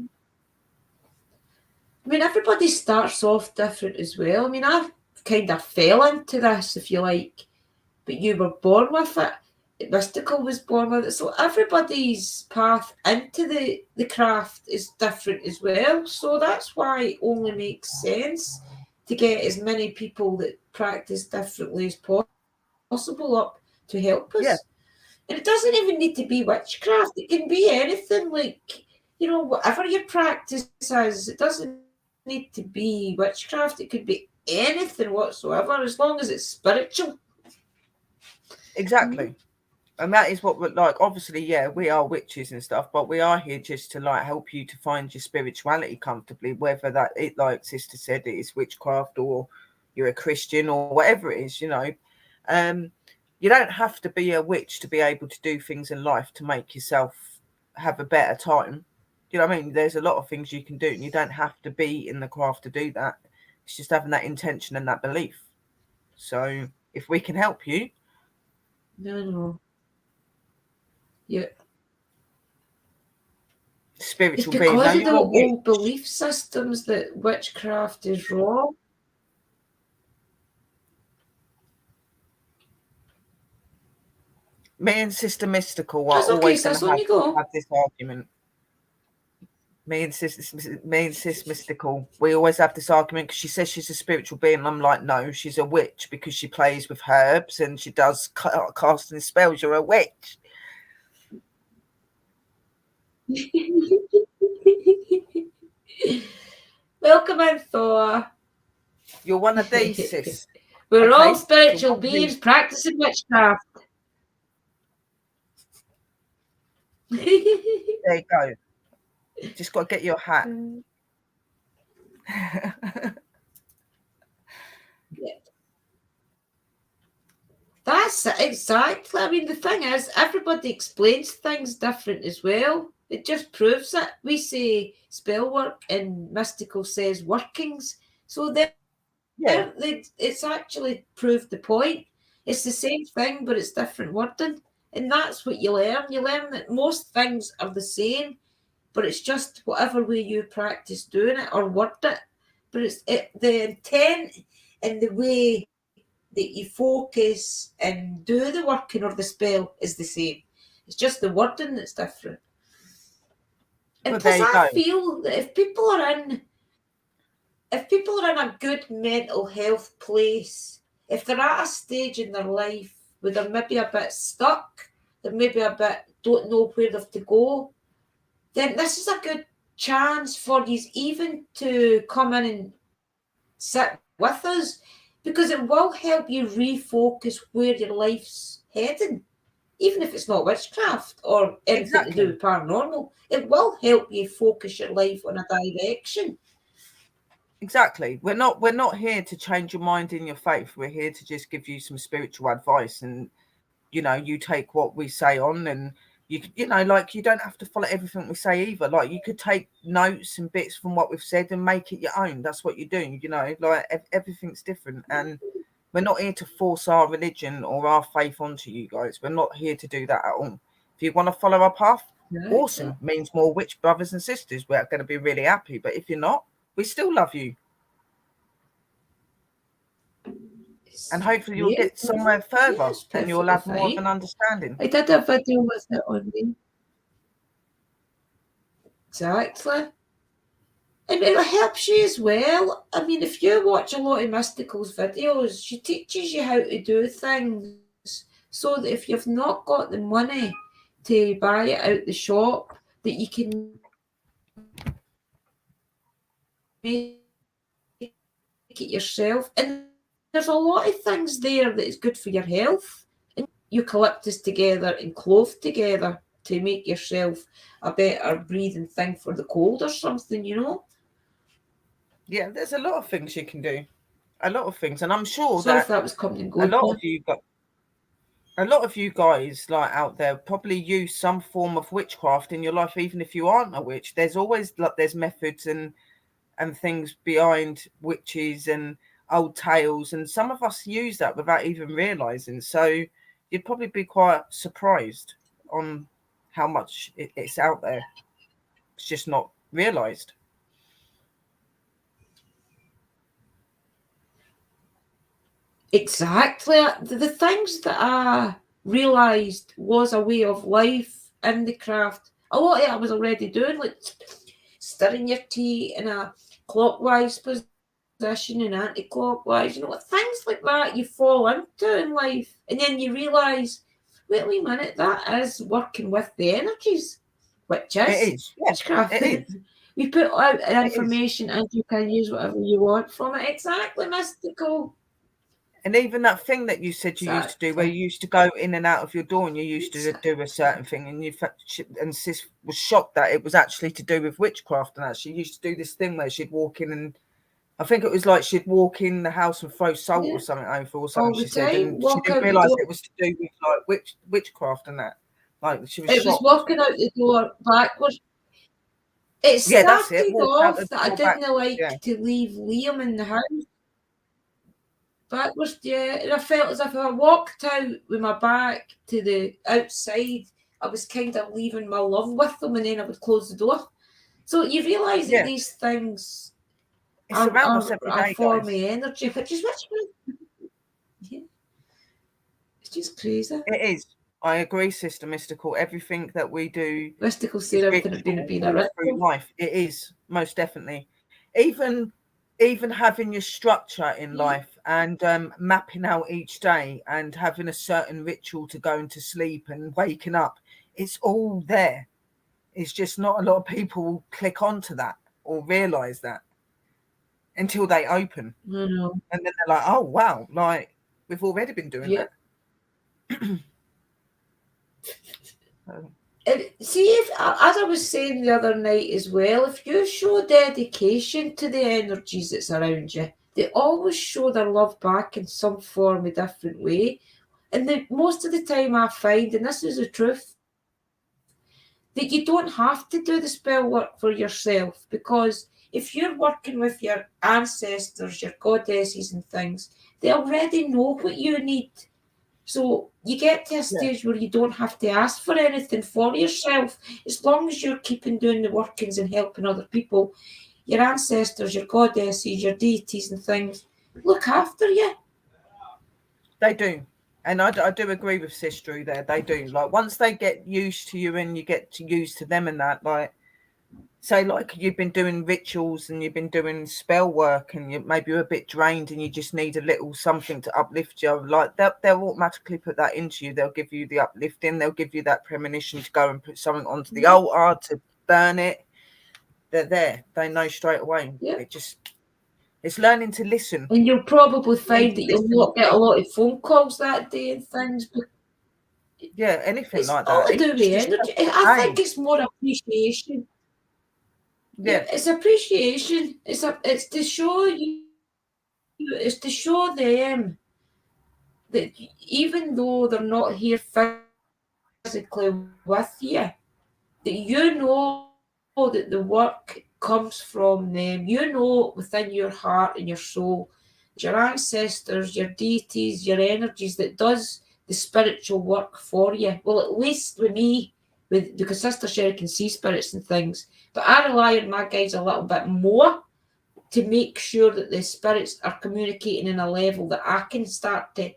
Speaker 1: I mean, everybody starts off different as well. I mean, I kind of fell into this, if you like, but you were born with it. Mystical was born with it. So everybody's path into the craft is different as well. So that's why it only makes sense to get as many people that practice differently as possible up to help us.
Speaker 2: Yeah.
Speaker 1: And it doesn't even need to be witchcraft. It can be anything, like, whatever your practice is. It doesn't need to be witchcraft. It could be anything whatsoever, as long as it's spiritual.
Speaker 2: Exactly. And that is what we're like. Obviously, yeah, we are witches and stuff, but we are here just to like help you to find your spirituality comfortably, whether that it, like Sister said, it is witchcraft or you're a Christian or whatever it is, you don't have to be a witch to be able to do things in life to make yourself have a better time. You know what I mean? There's a lot of things you can do, and you don't have to be in the craft to do that. It's just having that intention and that belief. So if we can help you.
Speaker 1: No. Yeah.
Speaker 2: Spiritual
Speaker 1: it's
Speaker 2: being.
Speaker 1: because of the old belief systems that witchcraft is wrong.
Speaker 2: Me and Sister Mystical are
Speaker 1: That's okay,
Speaker 2: always
Speaker 1: sis,
Speaker 2: going
Speaker 1: on you
Speaker 2: to
Speaker 1: go.
Speaker 2: have this argument. Me and Sis Mystical, we always have this argument because she says she's a spiritual being, and I'm like, no, she's a witch because she plays with herbs and she does casting spells. You're a witch.
Speaker 1: Welcome in, Thor.
Speaker 2: You're one of these, sis.
Speaker 1: We're all spiritual beings practicing witchcraft.
Speaker 2: There you go. Just got to get your hat.
Speaker 1: Yeah. That's it, exactly. I mean, the thing is, everybody explains things different as well. It just proves it. We say spell work and Mystical says workings. So it's actually proved the point. It's the same thing, but it's different wording. And that's what you learn. You learn that most things are the same, but it's just whatever way you practice doing it or word it. But the intent and the way that you focus and do the working or the spell is the same. It's just the wording that's different. And plus, I feel that if people are in a good mental health place, if they're at a stage in their life where they're maybe a bit stuck, they're maybe a bit don't know where they've to go, then this is a good chance for you even to come in and sit with us, because it will help you refocus where your life's heading. even if it's not witchcraft or anything to do
Speaker 2: Exactly.
Speaker 1: with paranormal, it will help you focus your life on a direction.
Speaker 2: Exactly. We're not here to change your mind in your faith. We're here to just give you some spiritual advice, and you take what we say on, and like, you don't have to follow everything we say either. Like, you could take notes and bits from what we've said and make it your own. That's what you do. Like, everything's different, and we're not here to force our religion or our faith onto you guys. We're not here to do that at all. If you want to follow our path,
Speaker 1: Right.
Speaker 2: awesome. Means more witch brothers and sisters. We're going to be really happy. But if you're not, we still love you. And hopefully you'll
Speaker 1: Yeah,
Speaker 2: get somewhere
Speaker 1: yeah,
Speaker 2: further
Speaker 1: it's
Speaker 2: and you'll
Speaker 1: perfectly
Speaker 2: have more of
Speaker 1: fine.
Speaker 2: an understanding.
Speaker 1: I did a video with it on me. Exactly. And it helps you as well. I mean, if you watch a lot of Mystical's videos, she teaches you how to do things so that if you've not got the money to buy it out the shop, that you can make it yourself. And there's a lot of things there that is good for your health. And you can use eucalyptus together and clove together to make yourself a better breathing thing for the cold or something.
Speaker 2: Yeah, there's a lot of things you can do. A lot of things. And I'm sure
Speaker 1: Sorry
Speaker 2: that
Speaker 1: if that was coming and
Speaker 2: a
Speaker 1: going.
Speaker 2: lot of you got a lot of you guys like out there probably use some form of witchcraft in your life, even if you aren't a witch. There's always like there's methods and things behind witches and old tales, and some of us use that without even realizing. So you'd probably be quite surprised on how much it's out there. It's just not realized.
Speaker 1: Exactly. The things that I realised was a way of life in the craft, a lot of it I was already doing, like stirring your tea in a clockwise position and anti-clockwise, things like that you fall into in life. And then you realise, wait a wee minute, that is working with the energies, which
Speaker 2: It
Speaker 1: is
Speaker 2: is. Yeah,
Speaker 1: witchcraft.
Speaker 2: it is.
Speaker 1: We put out
Speaker 2: It is.
Speaker 1: information and you can use whatever you want from it. Exactly, mystical.
Speaker 2: And even that thing that you said you used to do, where
Speaker 1: Exactly.
Speaker 2: you used to go in and out of your door and you used to
Speaker 1: Exactly.
Speaker 2: do a certain thing, and and sis was shocked that it was actually to do with witchcraft. And that she used to do this thing where she'd walk in, and I think it was like she'd walk in the house and throw salt
Speaker 1: Yeah.
Speaker 2: or something over or something.
Speaker 1: All the
Speaker 2: She said,
Speaker 1: time.
Speaker 2: and she
Speaker 1: Walk
Speaker 2: didn't
Speaker 1: out the
Speaker 2: realise
Speaker 1: door.
Speaker 2: it was to do with like witchcraft and that. Like, she was
Speaker 1: It was
Speaker 2: shocked.
Speaker 1: walking out the door backwards. It
Speaker 2: Yeah, that's it.
Speaker 1: started
Speaker 2: Walking out
Speaker 1: off
Speaker 2: the
Speaker 1: that I
Speaker 2: door back.
Speaker 1: didn't
Speaker 2: Yeah,
Speaker 1: like to leave Liam in the house backwards, yeah. And I felt as if I walked out with my back to the outside, I was kind of leaving my love with them, and then I would close the door. So you realise that
Speaker 2: yeah.
Speaker 1: these things
Speaker 2: It's
Speaker 1: are,
Speaker 2: around us
Speaker 1: are
Speaker 2: every
Speaker 1: a
Speaker 2: day,
Speaker 1: form of
Speaker 2: guys.
Speaker 1: energy, which yeah, it's just crazy.
Speaker 2: It is. I agree, Sister Mystical. Everything that we do
Speaker 1: Mystical said
Speaker 2: is
Speaker 1: everything had
Speaker 2: ritual
Speaker 1: been a
Speaker 2: all through
Speaker 1: ritual.
Speaker 2: life. It is, most definitely. Even even having your structure in
Speaker 1: Yeah.
Speaker 2: life and mapping out each day and having a certain ritual to going to sleep and waking up, it's all there. It's just not a lot of people click onto that or realize that until they open.
Speaker 1: I know.
Speaker 2: And then they're like, oh, wow, like we've already been doing
Speaker 1: Yeah.
Speaker 2: that. So,
Speaker 1: And see, if as I was saying the other night as well, if you show dedication to the energies that's around you, they always show their love back in some form, a different way. And most of the time, I find, and this is the truth, that you don't have to do the spell work for yourself, because if you're working with your ancestors, your goddesses, and things, they already know what you need. So you get to a
Speaker 2: yeah,
Speaker 1: stage where you don't have to ask for anything for yourself. As long as you're keeping doing the workings and helping other people, your ancestors, your goddesses, your deities and things look after you.
Speaker 2: they do. And I do agree with Sis Drew there. They do. Like, once they get used to you and you get to used to them and that, like, say, like, you've been doing rituals and you've been doing spell work and you maybe you're a bit drained and you just need a little something to uplift you, like, they'll automatically put that into you. They'll give you the uplifting. They'll give you that premonition to go and put something onto the
Speaker 1: Yeah,
Speaker 2: altar to burn it. They're there. They know straight away.
Speaker 1: yeah.
Speaker 2: It's learning to listen.
Speaker 1: And you'll probably
Speaker 2: You need
Speaker 1: find
Speaker 2: to
Speaker 1: that you'll
Speaker 2: listen
Speaker 1: not
Speaker 2: to
Speaker 1: get a
Speaker 2: people.
Speaker 1: lot of phone calls that day and things. But
Speaker 2: Yeah, anything
Speaker 1: It's
Speaker 2: like
Speaker 1: all
Speaker 2: that.
Speaker 1: to do
Speaker 2: It's
Speaker 1: with
Speaker 2: just
Speaker 1: energy.
Speaker 2: the
Speaker 1: I think
Speaker 2: same.
Speaker 1: it's more appreciation. Yeah,
Speaker 2: Yeah.
Speaker 1: it's appreciation. It's to show you. It's to show them that even though they're not here physically with you, that that the work comes from them. Within your heart and your soul that your ancestors, your deities, your energies that does the spiritual work for you. Well, at least with me, because Sister Sherry can see spirits and things, but I rely on my guides a little bit more to make sure that the spirits are communicating in a level that I can start to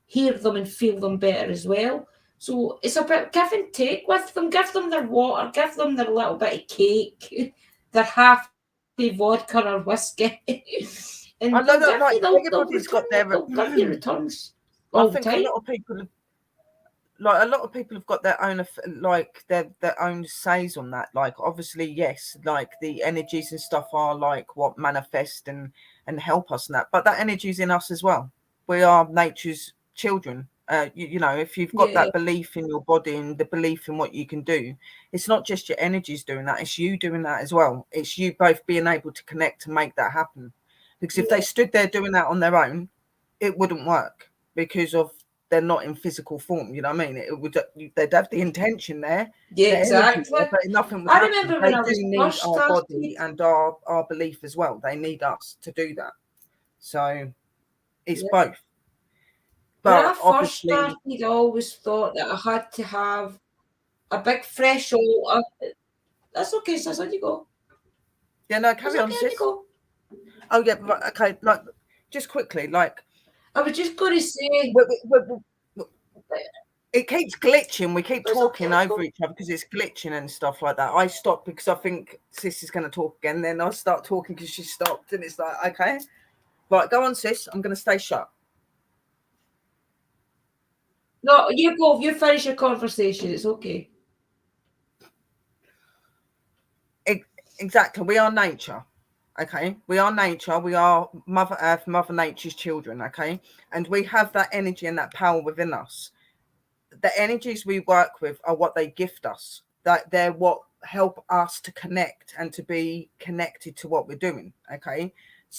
Speaker 1: hear them and feel them better as well. So it's about give and take with them. Give them their water, give them their little bit of cake, their half vodka or whiskey,
Speaker 2: I
Speaker 1: and
Speaker 2: know
Speaker 1: they'll
Speaker 2: that
Speaker 1: give
Speaker 2: like
Speaker 1: you. They'll
Speaker 2: everybody's
Speaker 1: return
Speaker 2: got
Speaker 1: you.
Speaker 2: their
Speaker 1: They'll give you returns
Speaker 2: I
Speaker 1: all the
Speaker 2: think a
Speaker 1: time.
Speaker 2: lot of people like a lot of people have got their own like their own says on that. Like obviously yes, like the energies and stuff are like what manifest and help us in that, but that energy's in us as well. We are nature's children. You know, if you've got
Speaker 1: Yeah,
Speaker 2: that belief in your body and the belief in what you can do, it's not just your energies doing that, it's you doing that as well. It's you both being able to connect to make that happen, because if they
Speaker 1: yeah,
Speaker 2: stood there doing that on their own, it wouldn't work, because of they're not in physical form. You know what I mean? It would, they'd have the intention there,
Speaker 1: yeah,
Speaker 2: the energy
Speaker 1: exactly.
Speaker 2: there, but nothing would
Speaker 1: I
Speaker 2: happen.
Speaker 1: remember when
Speaker 2: They
Speaker 1: I
Speaker 2: do
Speaker 1: was
Speaker 2: need
Speaker 1: first
Speaker 2: our body
Speaker 1: started.
Speaker 2: and our belief as well. They need us to do that. So it's
Speaker 1: Yeah.
Speaker 2: both.
Speaker 1: When
Speaker 2: But
Speaker 1: I first
Speaker 2: obviously,
Speaker 1: started, I always thought that I had to have a big fresh altar. That's okay, sis. On you go.
Speaker 2: yeah, no,
Speaker 1: It's
Speaker 2: carry
Speaker 1: okay.
Speaker 2: on,
Speaker 1: On you
Speaker 2: sis.
Speaker 1: go.
Speaker 2: Oh yeah, right, okay. Like just quickly, like
Speaker 1: I was just going to say.
Speaker 2: we it keeps glitching. We keep
Speaker 1: It's okay.
Speaker 2: talking
Speaker 1: On you
Speaker 2: over
Speaker 1: go.
Speaker 2: each other because it's glitching and stuff like that. I stop because I think sis is going to talk again. Then I start talking because she stopped, and it's like, okay, right, go on, sis. I'm going to stay shut.
Speaker 1: No, you go. You finish your conversation. It's okay.
Speaker 2: Exactly. We are nature. Okay. We are nature. We are Mother Earth, Mother Nature's children. Okay. And we have that energy and that power within us. The energies we work with are what they gift us. That they're what help us to connect and to be connected to what we're doing. Okay.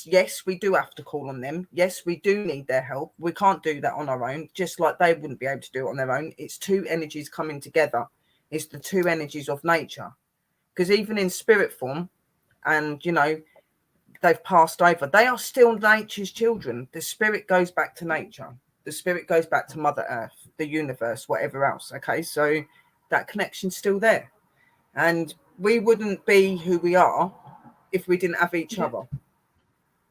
Speaker 2: Yes, we do have to call on them. Yes, we do need their help. We can't do that on our own, just like they wouldn't be able to do it on their own. It's two energies coming together. It's the two energies of nature. Because even in spirit form, and you know, they've passed over, they are still nature's children. The spirit goes back to nature, the spirit goes back to Mother Earth, the universe, whatever else. Okay, so that connection's still there, and we wouldn't be who we are if we didn't have each
Speaker 1: Yeah.
Speaker 2: other.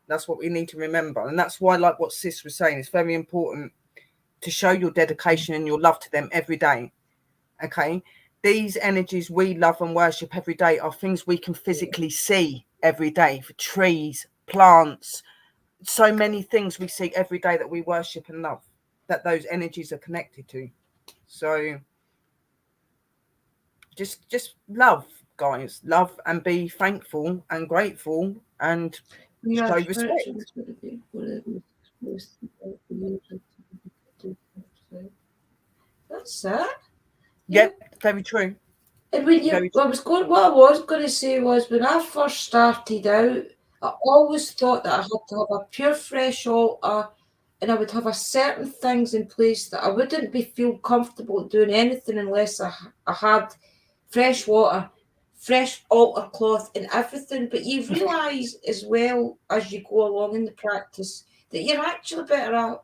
Speaker 2: That's what we need to remember, and that's why, like what sis was saying, it's very important to show your dedication and your love to them every day. Okay, these energies we love and worship every day are things we can
Speaker 1: Yeah.
Speaker 2: physically see every day, for trees, plants, so many things we see every day that we worship and love, that those energies are connected to. So just love, guys, love, and be thankful and grateful and
Speaker 1: We
Speaker 2: show
Speaker 1: are spiritual
Speaker 2: respect.
Speaker 1: to the most. That's it. Yeah.
Speaker 2: Yep, very true.
Speaker 1: And when you,
Speaker 2: Very true.
Speaker 1: what I was going to say was when I first started out, I always thought that I had to have a pure fresh altar, and I would have a certain things in place that I wouldn't be feel comfortable doing anything unless I had fresh water, fresh altar cloth, and everything. But you realise as well as you go along in the practice that you're actually better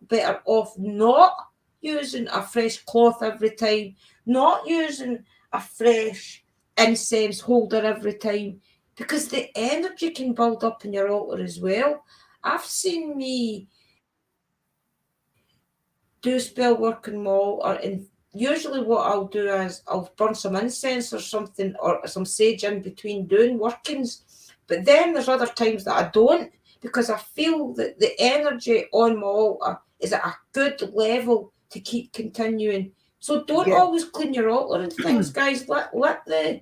Speaker 1: off not using a fresh cloth every time, not using a fresh incense holder every time, because the energy can build up in your altar as well. I've seen me do spell work and mall, and usually what I'll do is I'll burn some incense or something or some sage in between doing workings. But then there's other times that I don't, because I feel that the energy on my altar is at a good level to keep continuing. So don't
Speaker 2: Yeah.
Speaker 1: always clean your altar and things, guys. Let the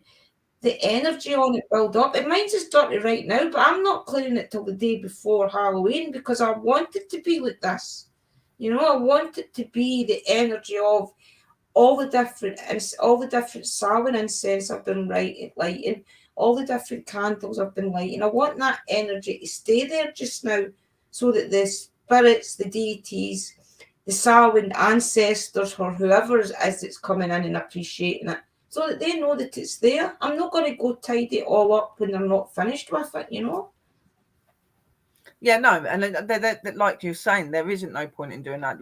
Speaker 1: energy on it build up. And mine's is dirty right now, but I'm not cleaning it till the day before Halloween because I want it to be like this. I want it to be the energy of all the different Samhain incense I've been lighting, all the different candles I've been lighting. I want that energy to stay there just now, so that the spirits, the deities, the Samhain ancestors, or whoever it is that's coming in and appreciating it, so that they know that it's there. I'm not going to go tidy it all up when they're not finished with it, you know.
Speaker 2: Yeah, no, and like you're saying, there isn't no point in doing that.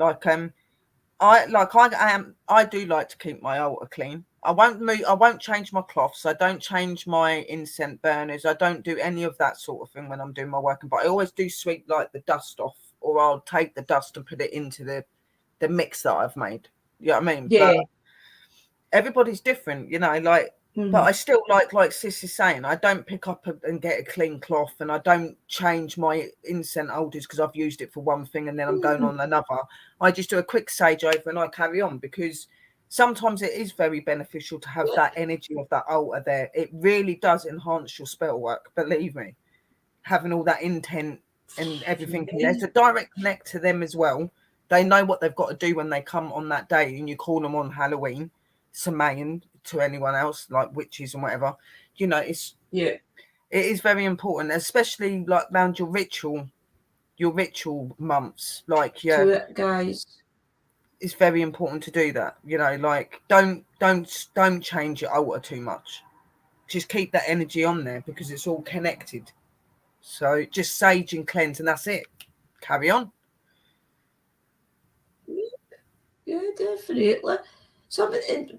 Speaker 2: I do like to keep my altar clean. I won't change my cloths. I don't change my incense burners. I don't do any of that sort of thing when I'm doing my work. But I always do sweep like the dust off, or I'll take the dust and put it into the mix that I've made. You know what I mean?
Speaker 1: Yeah.
Speaker 2: But everybody's different, you know, like, but I still like Sis is saying, I don't pick up and get a clean cloth, and I don't change my incense holders because I've used it for one thing and then I'm going on another. I just do a quick sage over and I carry on, because sometimes it is very beneficial to have that energy of that altar there. It really does enhance your spell work, believe me. Having all that intent and everything, there's a direct connect to them as well. They know what they've got to do when they come on that day, and you call them on Halloween, Samhain, to anyone else like witches and whatever. You know, it is very important, especially like around your ritual months. Like,
Speaker 1: To it, guys.
Speaker 2: it's very important to do that. You know, like don't change your altar too much. Just keep that energy on there because it's all connected. So just sage and cleanse, and that's it. Carry on.
Speaker 1: Yeah, definitely.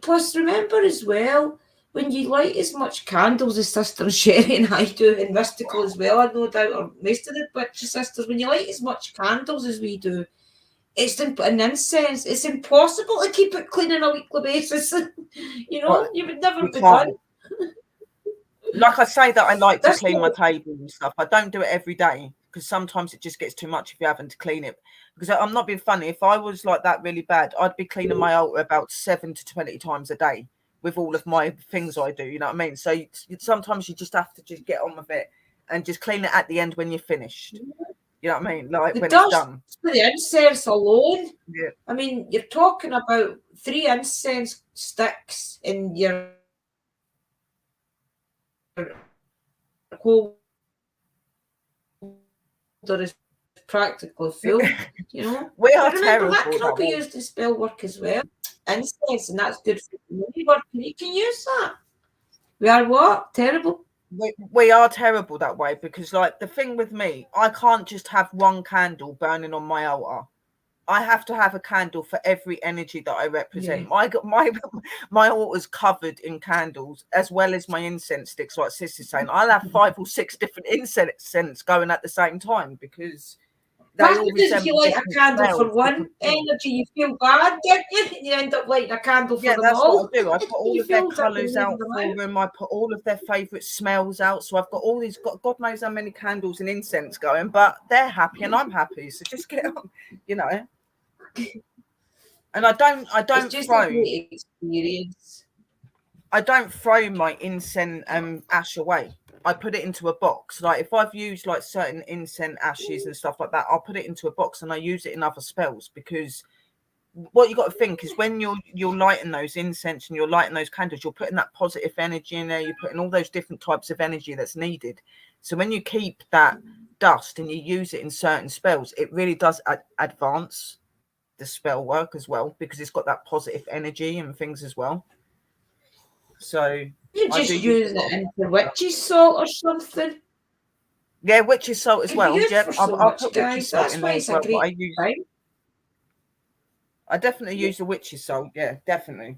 Speaker 1: Plus, remember as well, when you light as much candles as Sister Sherry and I do, and Mystical as well, I no doubt, or most of the witches sisters, when you light as much candles as we do, it's an incense. It's impossible to keep it clean on a weekly basis. You know, you would never be done.
Speaker 2: Like I say that I like to clean my table and stuff. I don't do it every day because sometimes it just gets too much if you're having to clean it. Because I'm not being funny. If I was like that really bad, I'd be cleaning my altar about 7 to 20 times a day with all of my things I do. You know what I mean? So sometimes you just have to just get on with it and just clean it at the end when you're finished. You know what I mean? Like when it's done.
Speaker 1: For the incense alone,
Speaker 2: yeah.
Speaker 1: I mean, you're talking about 3 incense sticks in your holder is practically full, you know.
Speaker 2: We are terrible.
Speaker 1: That can all be used in spell work as well. Incense, and that's good for community work. You can use that. We are what? Terrible.
Speaker 2: We are terrible that way, because like the thing with me, I can't just have one candle burning on my altar. I have to have a candle for every energy that I represent. Yeah. My altar's covered in candles, as well as my incense sticks, like Sis is saying. I'll have 5 or 6 different incense going at the same time, because
Speaker 1: that's because if you light a candle for one energy, you feel bad, don't you? And you end up lighting a candle for them all. Yeah, that's
Speaker 2: what I do. I put all of their colours out for them. I put all of their favourite smells out. So I've got all these, God knows how many candles and incense going, but they're happy and I'm happy. So just get on, you know. And I don't
Speaker 1: it's just a great experience.
Speaker 2: I don't throw my incense ash away. I put it into a box. Like if I've used like certain incense ashes and stuff like that, I'll put it into a box and I use it in other spells, because what you got to think is when you're lighting those incense and you're lighting those candles, you're putting that positive energy in there. You're putting all those different types of energy that's needed. So when you keep that dust and you use it in certain spells, it really does advance the spell work as well, because it's got that positive energy and things as well. So
Speaker 1: you just use it into witch's salt or something.
Speaker 2: Yeah, witch's salt as well. Yeah,
Speaker 1: I'll put witch's salt in there as well.
Speaker 2: I definitely use the witch's salt. Yeah, definitely.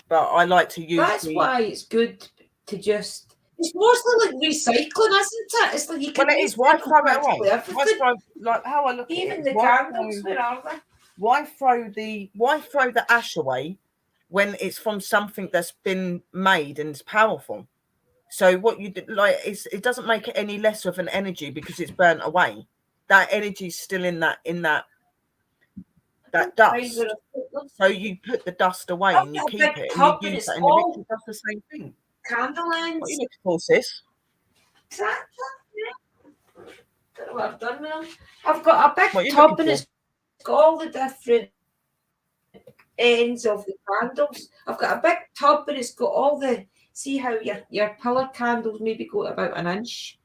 Speaker 2: But I like to use.
Speaker 1: That's why it's good to just. It's mostly like recycling, isn't it? It's like you can.
Speaker 2: Well, it is. Why throw it away? Why throw, like how I look at it.
Speaker 1: Even the candles, where are they?
Speaker 2: Why throw the ash away when it's from something that's been made and is powerful? So what you do, like, it doesn't make it any less of an energy because it's burnt away. That energy is still in that dust. So you put the dust away and you keep it and you use that in your ritual. That's the same thing.
Speaker 1: Candle ends.
Speaker 2: What are you looking for, Sis?
Speaker 1: Exactly. Yeah. Don't know what I've done now. I've got a big tub and it's got all the different ends of the candles. I've got a big tub and it's got all the, see how your pillar candles maybe go to about an inch.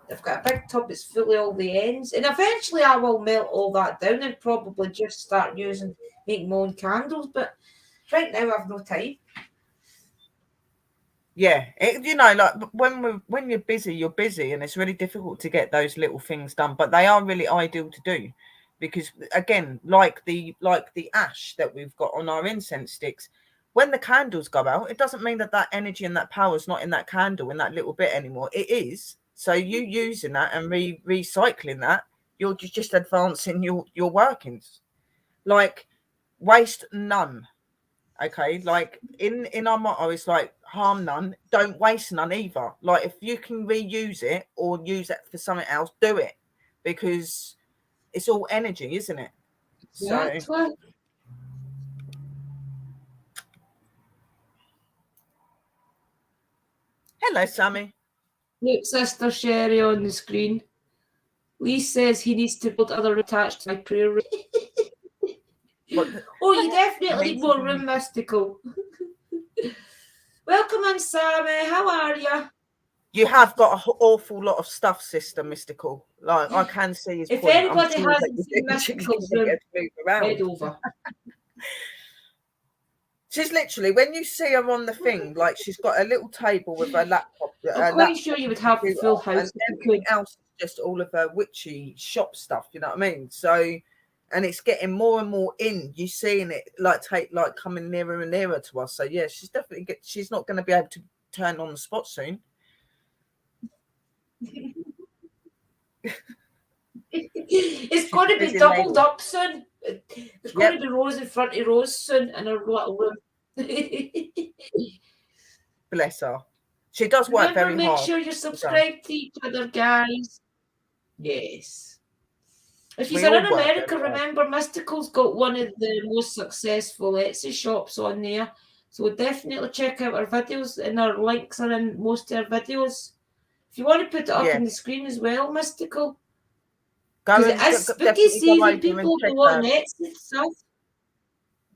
Speaker 1: I've got a big tub that's full of all the ends, and eventually I will melt all that down and probably just start make my own candles. But right now I've no time.
Speaker 2: Yeah, like when you're busy, and it's really difficult to get those little things done. But they are really ideal to do, because again, like the ash that we've got on our incense sticks, when the candles go out, it doesn't mean that energy and that power is not in that candle, in that little bit anymore. It is. So you using that and recycling that, you're just advancing your workings. Like, waste none. Okay, like in our motto, it's like harm none, don't waste none either. Like, if you can reuse it or use it for something else, do it, because it's all energy, isn't it? So
Speaker 1: Exactly.
Speaker 2: hello, Sammy.
Speaker 1: Look, Sister Sherry on the screen. Lee says he needs to build other attached to my prayer room. Oh, you definitely need more room, Mystical. Welcome in, Sammy. How are you?
Speaker 2: You have got an awful lot of stuff, Sister Mystical. Like, I can see his
Speaker 1: if
Speaker 2: point.
Speaker 1: anybody
Speaker 2: I'm sure
Speaker 1: hasn't seen Mystical's room, head over.
Speaker 2: She's literally, when you see her on the thing, like, she's got a little table with her laptop.
Speaker 1: I'm quite sure you would have the full house.
Speaker 2: And everything else is just all of her witchy shop stuff, you know what I mean? So, and it's getting more and more in. You're seeing it coming nearer and nearer to us. So yeah, she's not going to be able to turn on the spot soon.
Speaker 1: It's going to be doubled up soon. There's going to be rows in front of rows soon in her little room.
Speaker 2: Bless her. She does work very hard.
Speaker 1: Make sure you're subscribed to each other, guys. Yes. If you're in America, remember Mystical's got one of the most successful Etsy shops on there. So definitely check out our videos, and our links are in most of our videos. If you want to put it up on the screen as well, Mystical. Because it is spooky season, people will be wanting Etsy stuff.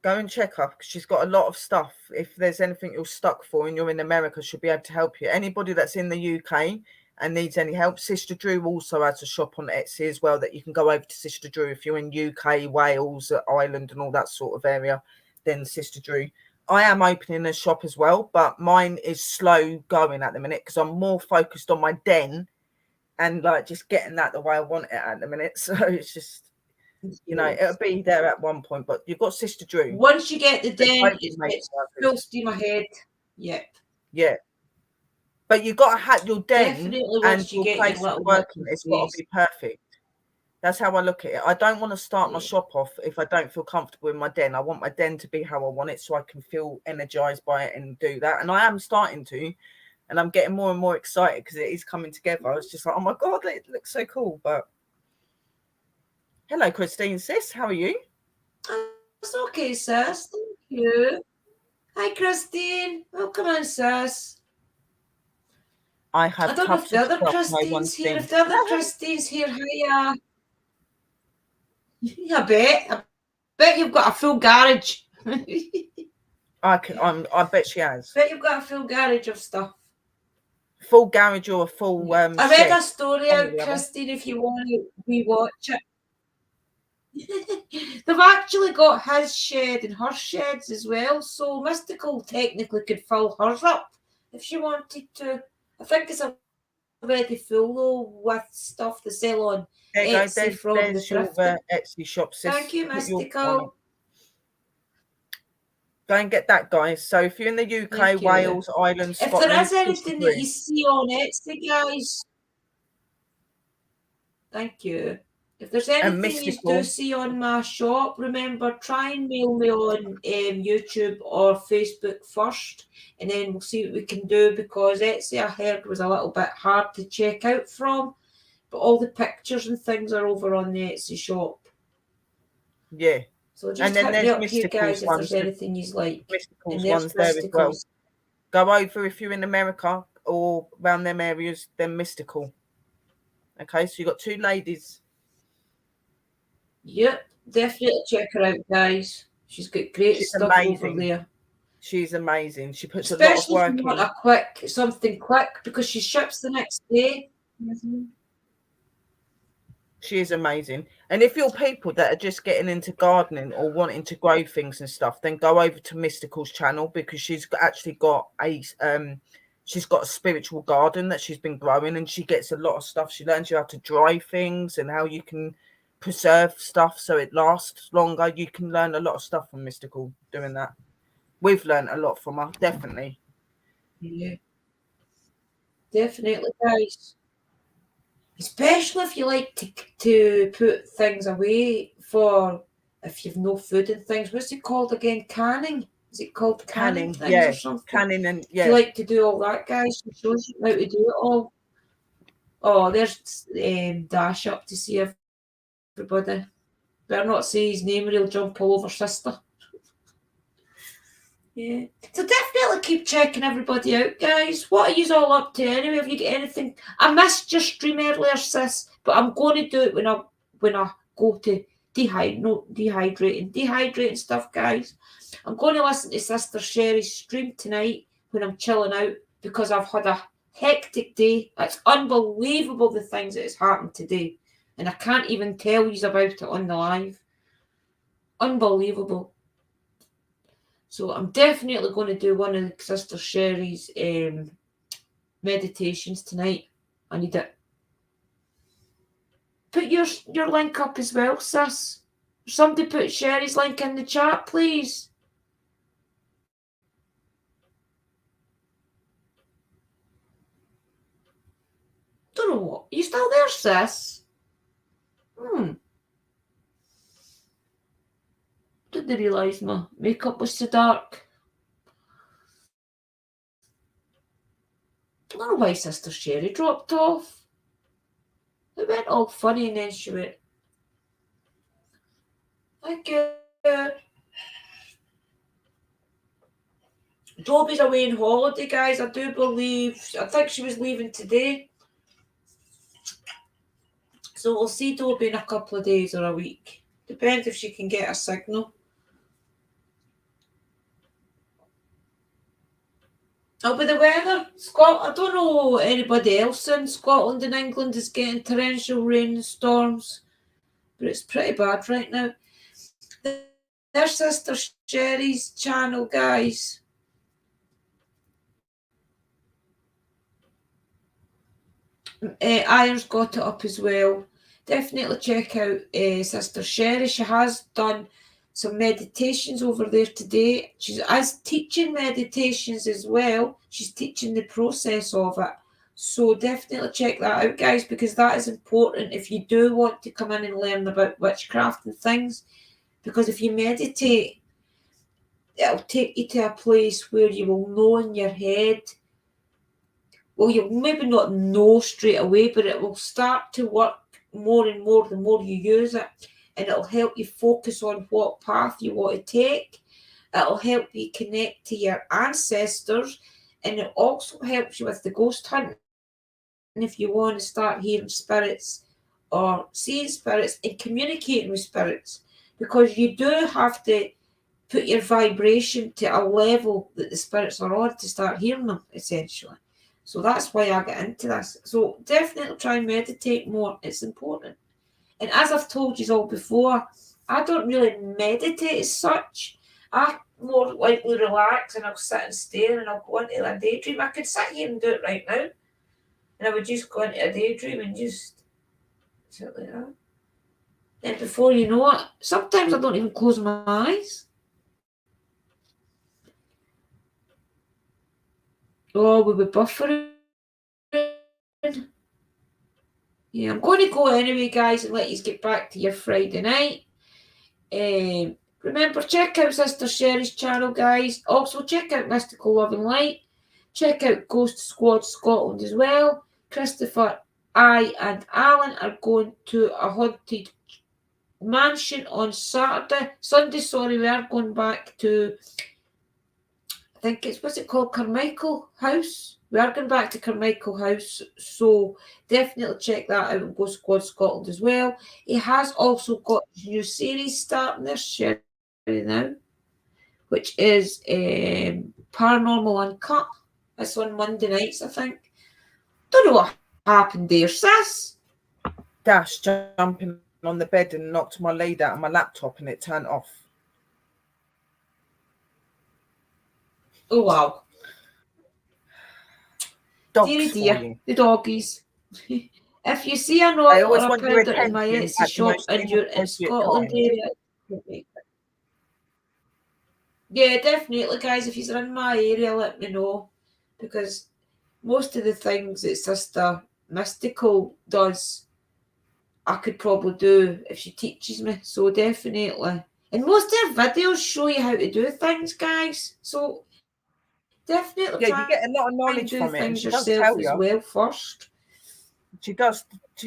Speaker 2: Go and check her, because she's got a lot of stuff. If there's anything you're stuck for and you're in America, she'll be able to help you. Anybody that's in the UK and needs any help, Sister Drew also has a shop on Etsy as well, that you can go over to Sister Drew. If you're in UK, Wales, Ireland and all that sort of area, then Sister Drew. I am opening a shop as well, but mine is slow going at the minute, because I'm more focused on my den and like just getting that the way I want it at the minute. So it's just, you know, it'll be there at one point, but you've got Sister Drew.
Speaker 1: Once you get the den, it's full steam ahead. Yep.
Speaker 2: Yeah. But you've got to have your den,
Speaker 1: definitely,
Speaker 2: and your place of working, it's got to be perfect. That's how I look at it. I don't want to start my shop off if I don't feel comfortable in my den. I want my den to be how I want it, so I can feel energized by it and do that. And I am starting to, and I'm getting more and more excited because it is coming together. It's just like, oh my God, it looks so cool. But hello, Christine, sis. How are you?
Speaker 1: It's okay, sis. Thank you. Hi, Christine. Welcome in, sis.
Speaker 2: I don't know if the other
Speaker 1: Christine's here. If the other Christine's here, hiya. I bet you've got a full garage.
Speaker 2: I bet she has.
Speaker 1: Bet you've got a full garage of stuff.
Speaker 2: Full garage or a full
Speaker 1: I read a story out, Christine, if you want to rewatch it. They've actually got his shed and her sheds as well, so Mystical technically could fill hers up if she wanted to. I think it's already full though with stuff to sell on Etsy from the thrift
Speaker 2: Etsy shop. Sis.
Speaker 1: Thank you, Mystical.
Speaker 2: Go and get that, guys. So if you're in the UK, Wales, Ireland, Scotland,
Speaker 1: if there is anything that you see on Etsy, guys, thank you. If there's anything you do see on my shop, remember, try and mail me on YouTube or Facebook first, and then we'll see what we can do, because Etsy, I heard, was a little bit hard to check out from, but all the pictures and things are over on the Etsy shop.
Speaker 2: Yeah.
Speaker 1: So just hit me up here, guys, if there's anything you like.
Speaker 2: Mysticals ones there as well. Go over if you're in America or around them areas, then Mystical. Okay, so you've got two ladies.
Speaker 1: Yep, definitely check her out, guys. She's got great
Speaker 2: She's
Speaker 1: stuff over
Speaker 2: amazing.
Speaker 1: there.
Speaker 2: She's amazing. She puts
Speaker 1: Especially
Speaker 2: a lot of work
Speaker 1: if you
Speaker 2: in.
Speaker 1: want something quick, because she ships the next day. Mm-hmm.
Speaker 2: She is amazing. And if you're people that are just getting into gardening or wanting to grow things and stuff, then go over to Mystical's channel, because she's actually got she's got a spiritual garden that she's been growing, and she gets a lot of stuff. She learns you how to dry things and how you can preserve stuff so it lasts longer. You can learn a lot of stuff from Mystical doing that. We've learned a lot from her, definitely.
Speaker 1: Yeah, definitely, guys. Especially if you like to put things away for if you've no food and things. What's it called again? Canning? Is it called canning things
Speaker 2: yeah.
Speaker 1: or something?
Speaker 2: Canning, and
Speaker 1: If you like to do all that, guys, she shows you how to do it all. Oh, there's Dash up to see everybody. Better not say his name or he'll jump all over sister. Yeah. So definitely keep checking everybody out, guys. What are you all up to anyway? Have you got anything? I missed your stream earlier, sis, but I'm going to do it when I go to dehydrating stuff, guys. I'm going to listen to Sister Sherry's stream tonight when I'm chilling out, because I've had a hectic day. It's unbelievable the things that has happened today, and I can't even tell you about it on the live. Unbelievable. So I'm definitely going to do one of Sister Sherry's meditations tonight. I need it. Put your link up as well, sis. Somebody put Sherry's link in the chat, please. Don't know what. Are you still there, sis? Didn't realise my makeup was so dark. I don't know why Sister Sherry dropped off. It went all funny and then she went. Thank you. Dobby's away on holiday, guys. I do believe. I think she was leaving today. So we'll see Dobby in a couple of days or a week. Depends if she can get a signal. Oh, but the weather, I don't know anybody else in Scotland and England is getting torrential rain and storms, but it's pretty bad right now. There's Sister Sherry's channel, guys. Iron's got it up as well. Definitely check out Sister Sherry. She has done some meditations over there today. She's teaching meditations as well. She's teaching the process of it. So definitely check that out, guys, because that is important if you do want to come in and learn about witchcraft and things. Because if you meditate, it'll take you to a place where you will know in your head. Well, you'll maybe not know straight away, but it will start to work more and more the more you use it. And it'll help you focus on what path you want to take. It'll help you connect to your ancestors. And it also helps you with the ghost hunting. And if you want to start hearing spirits or seeing spirits and communicating with spirits, because you do have to put your vibration to a level that the spirits are on to start hearing them, essentially. So that's why I get into this. So definitely try and meditate more. It's important. And as I've told you all before, I don't really meditate as such. I more likely relax and I'll sit and stare and I'll go into a daydream. I could sit here and do it right now. And I would just go into a daydream and just sit like that. And before you know it, sometimes I don't even close my eyes. Oh, we were buffering. Yeah, I'm going to go anyway, guys, and let you get back to your Friday night. Remember, check out Sister Sherry's channel, guys. Also, check out Mystical Love and Light. Check out Ghost Squad Scotland as well. Christopher, I, and Alan are going to a haunted mansion on Sunday, sorry, we are going back to, I think it's, what's it called, Carmichael House. We are going back to Carmichael House, so definitely check that out on Ghost Squad Scotland as well. He has also got a new series starting this year. now, which is Paranormal Uncut. It's on Monday nights, I think. Don't know what happened there, sis.
Speaker 2: Dash jumping on the bed and knocked my lead out of my laptop and it turned off.
Speaker 1: Oh wow.
Speaker 2: Dogs
Speaker 1: Dearie
Speaker 2: for
Speaker 1: dear,
Speaker 2: you.
Speaker 1: the doggies. If you see a
Speaker 2: They
Speaker 1: knot
Speaker 2: always
Speaker 1: or a
Speaker 2: want your
Speaker 1: powder in my
Speaker 2: attention
Speaker 1: Etsy
Speaker 2: at the
Speaker 1: shop
Speaker 2: most
Speaker 1: and you're in
Speaker 2: inappropriate
Speaker 1: Scotland
Speaker 2: time.
Speaker 1: area, yeah, definitely, guys. If you're in my area, let me know, because most of the things that Sister Mystical does, I could probably do if she teaches me. So definitely, and most of her videos show you how to do things, guys. So definitely try
Speaker 2: Yeah,
Speaker 1: and
Speaker 2: you
Speaker 1: do
Speaker 2: get a lot of
Speaker 1: things
Speaker 2: knowledge from it, and she
Speaker 1: yourself
Speaker 2: does
Speaker 1: as
Speaker 2: tell
Speaker 1: well
Speaker 2: you.
Speaker 1: first.
Speaker 2: She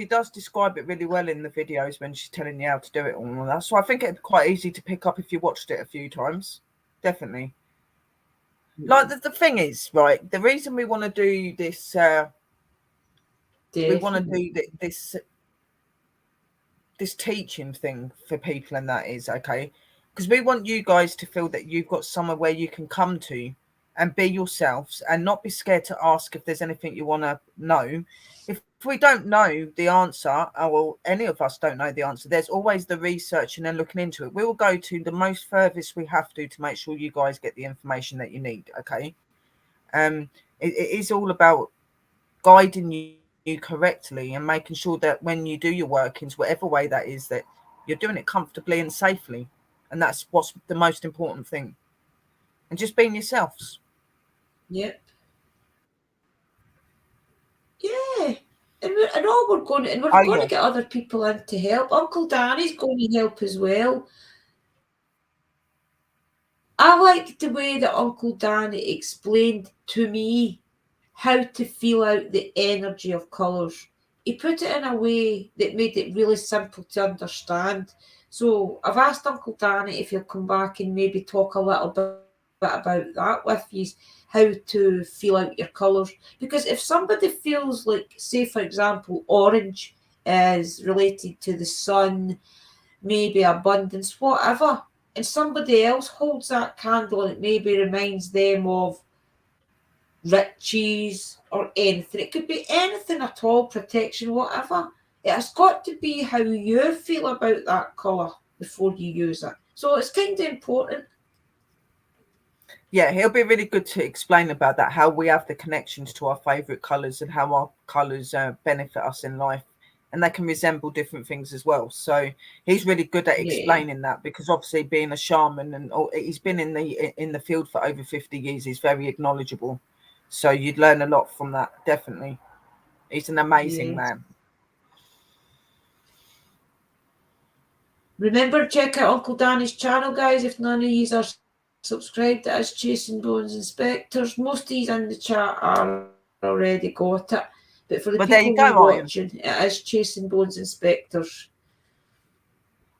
Speaker 2: does describe it really well in the videos when she's telling you how to do it all and that. So I think it'd be quite easy to pick up if you watched it a few times. Definitely. Like the thing is, right, the reason we want to do this we want to
Speaker 1: Definitely.
Speaker 2: do this teaching thing for people, and that is okay, because we want you guys to feel that you've got somewhere where you can come to and be yourselves and not be scared to ask if there's anything you want to know. If we don't know the answer, or any of us don't know the answer, there's always the research and then looking into it. We will go to the most furthest we have to make sure you guys get the information that you need. Okay. It is all about guiding you correctly and making sure that when you do your workings, whatever way that is, that you're doing it comfortably and safely. And that's what's the most important thing. And just being yourselves.
Speaker 1: Yep. Yeah. And all we're
Speaker 2: Oh,
Speaker 1: going
Speaker 2: yeah.
Speaker 1: to get other people in to help. Uncle Danny's going to help as well. I liked the way that Uncle Danny explained to me how to feel out the energy of colours. He put it in a way that made it really simple to understand. So I've asked Uncle Danny if he'll come back and maybe talk a little bit about that with you, how to feel out your colours. Because if somebody feels like, say for example, orange is related to the sun, maybe abundance, whatever, and somebody else holds that candle and it maybe reminds them of riches or anything. It could be anything at all, protection, whatever. It has got to be how you feel about that colour before you use it. So it's kind of important.
Speaker 2: Yeah, he'll be really good to explain about that, how we have the connections to our favourite colours and how our colours benefit us in life. And they can resemble different things as well. So he's really good at
Speaker 1: Yeah.
Speaker 2: explaining that, because obviously being a shaman and he's been in the field for over 50 years, he's very knowledgeable. So you'd learn a lot from that, definitely. He's an amazing
Speaker 1: Yeah.
Speaker 2: man.
Speaker 1: Remember, check out Uncle Danny's channel, guys. If none of you are subscribed, that is Chasing Bones Inspectors. Most of you in the chat are already got it. But for the people
Speaker 2: But there you go,
Speaker 1: rewatching,
Speaker 2: Ian.
Speaker 1: it is Chasing Bones Inspectors.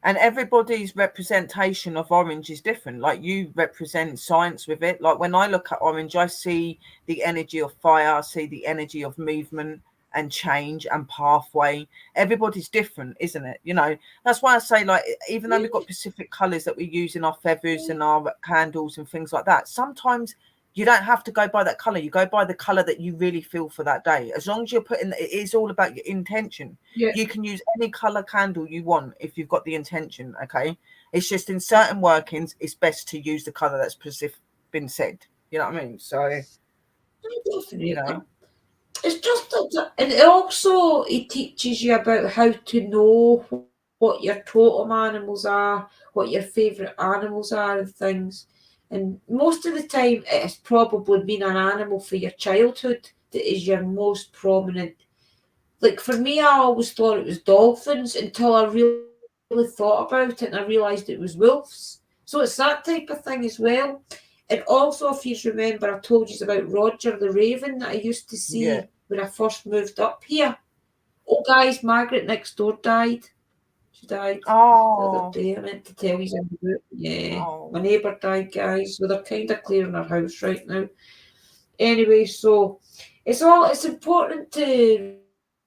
Speaker 2: And everybody's representation of orange is different. Like you represent science with it. Like when I look at orange, I see the energy of fire, I see the energy of movement and change and pathway. Everybody's different, isn't it? You know, that's why I say, like, even though we've got specific colours that we use in our feathers and our candles and things like that, sometimes you don't have to go by that colour. You go by the colour that you really feel for that day. As long as you're putting, it is all about your intention.
Speaker 1: Yeah.
Speaker 2: You can use any colour candle you want if you've got the intention, okay? It's just in certain workings, it's best to use the colour that's been said. You know what I mean? So, you know,
Speaker 1: It's just that, and it also it teaches you about how to know what your totem animals are, what your favourite animals are, and things. And most of the time, it has probably been an animal for your childhood that is your most prominent. Like for me, I always thought it was dolphins until I really thought about it and I realised it was wolves. So it's that type of thing as well. And also, if you remember, I told you about Roger the Raven that I used to see
Speaker 2: yeah.
Speaker 1: when I first moved up here. Oh, guys, Margaret next door died. She died the other
Speaker 2: Oh,
Speaker 1: day. I meant to tell you about. Yeah, my
Speaker 2: oh,
Speaker 1: neighbour died, guys. So they're kind of clearing her house right now. Anyway, so it's important to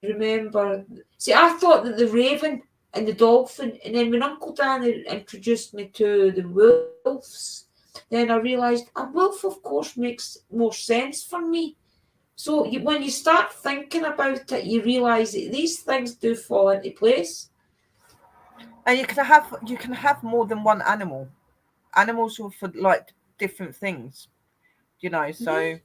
Speaker 1: remember. See, I thought that the raven is and the dolphin. And then when Uncle Dan introduced me to the wolves, then I realised a wolf, of course, makes more sense for me. So when you start thinking about it, you realise that these things do fall into place.
Speaker 2: And you can have more than one animal. Animals are for like different things, you know.
Speaker 1: Yeah.
Speaker 2: So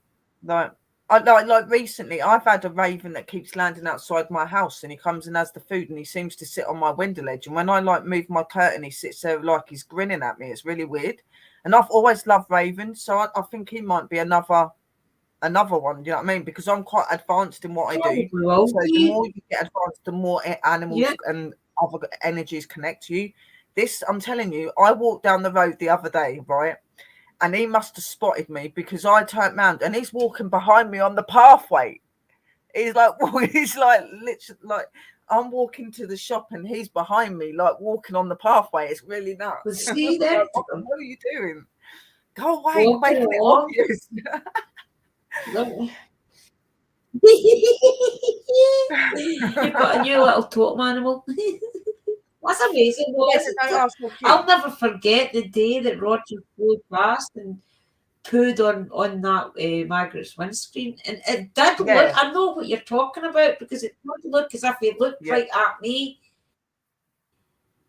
Speaker 2: like I like recently I've had a raven that keeps landing outside my house, and he comes and has the food, and he seems to sit on my window ledge, and when I like move my curtain he sits there like he's grinning at me. It's really weird. And I've always loved ravens, so I think he might be another one, you know what I mean? Because I'm quite advanced in what I do.
Speaker 1: Probably will
Speaker 2: So the
Speaker 1: be.
Speaker 2: more you get advanced, the more animals
Speaker 1: Yeah.
Speaker 2: and other energies connect to you. This, I'm telling you, I walked down the road the other day, right? And he must have spotted me because I turned around and he's walking behind me on the pathway. He's like, he's like, literally, like, I'm walking to the shop and he's behind me, like walking on the pathway. It's really
Speaker 1: Well,
Speaker 2: nuts.
Speaker 1: see
Speaker 2: Like,
Speaker 1: that
Speaker 2: what are you doing? Go away, you're
Speaker 1: walking
Speaker 2: making it
Speaker 1: along.
Speaker 2: obvious.
Speaker 1: You've got a new little totem animal. That's amazing, though, isn't it?
Speaker 2: So
Speaker 1: I'll
Speaker 2: cute.
Speaker 1: never forget the day that Roger flew past and pooed on that Margaret's windscreen, and it did look.
Speaker 2: Yeah,
Speaker 1: I know what you're talking about because it did look as if he looked
Speaker 2: yeah.
Speaker 1: right at me.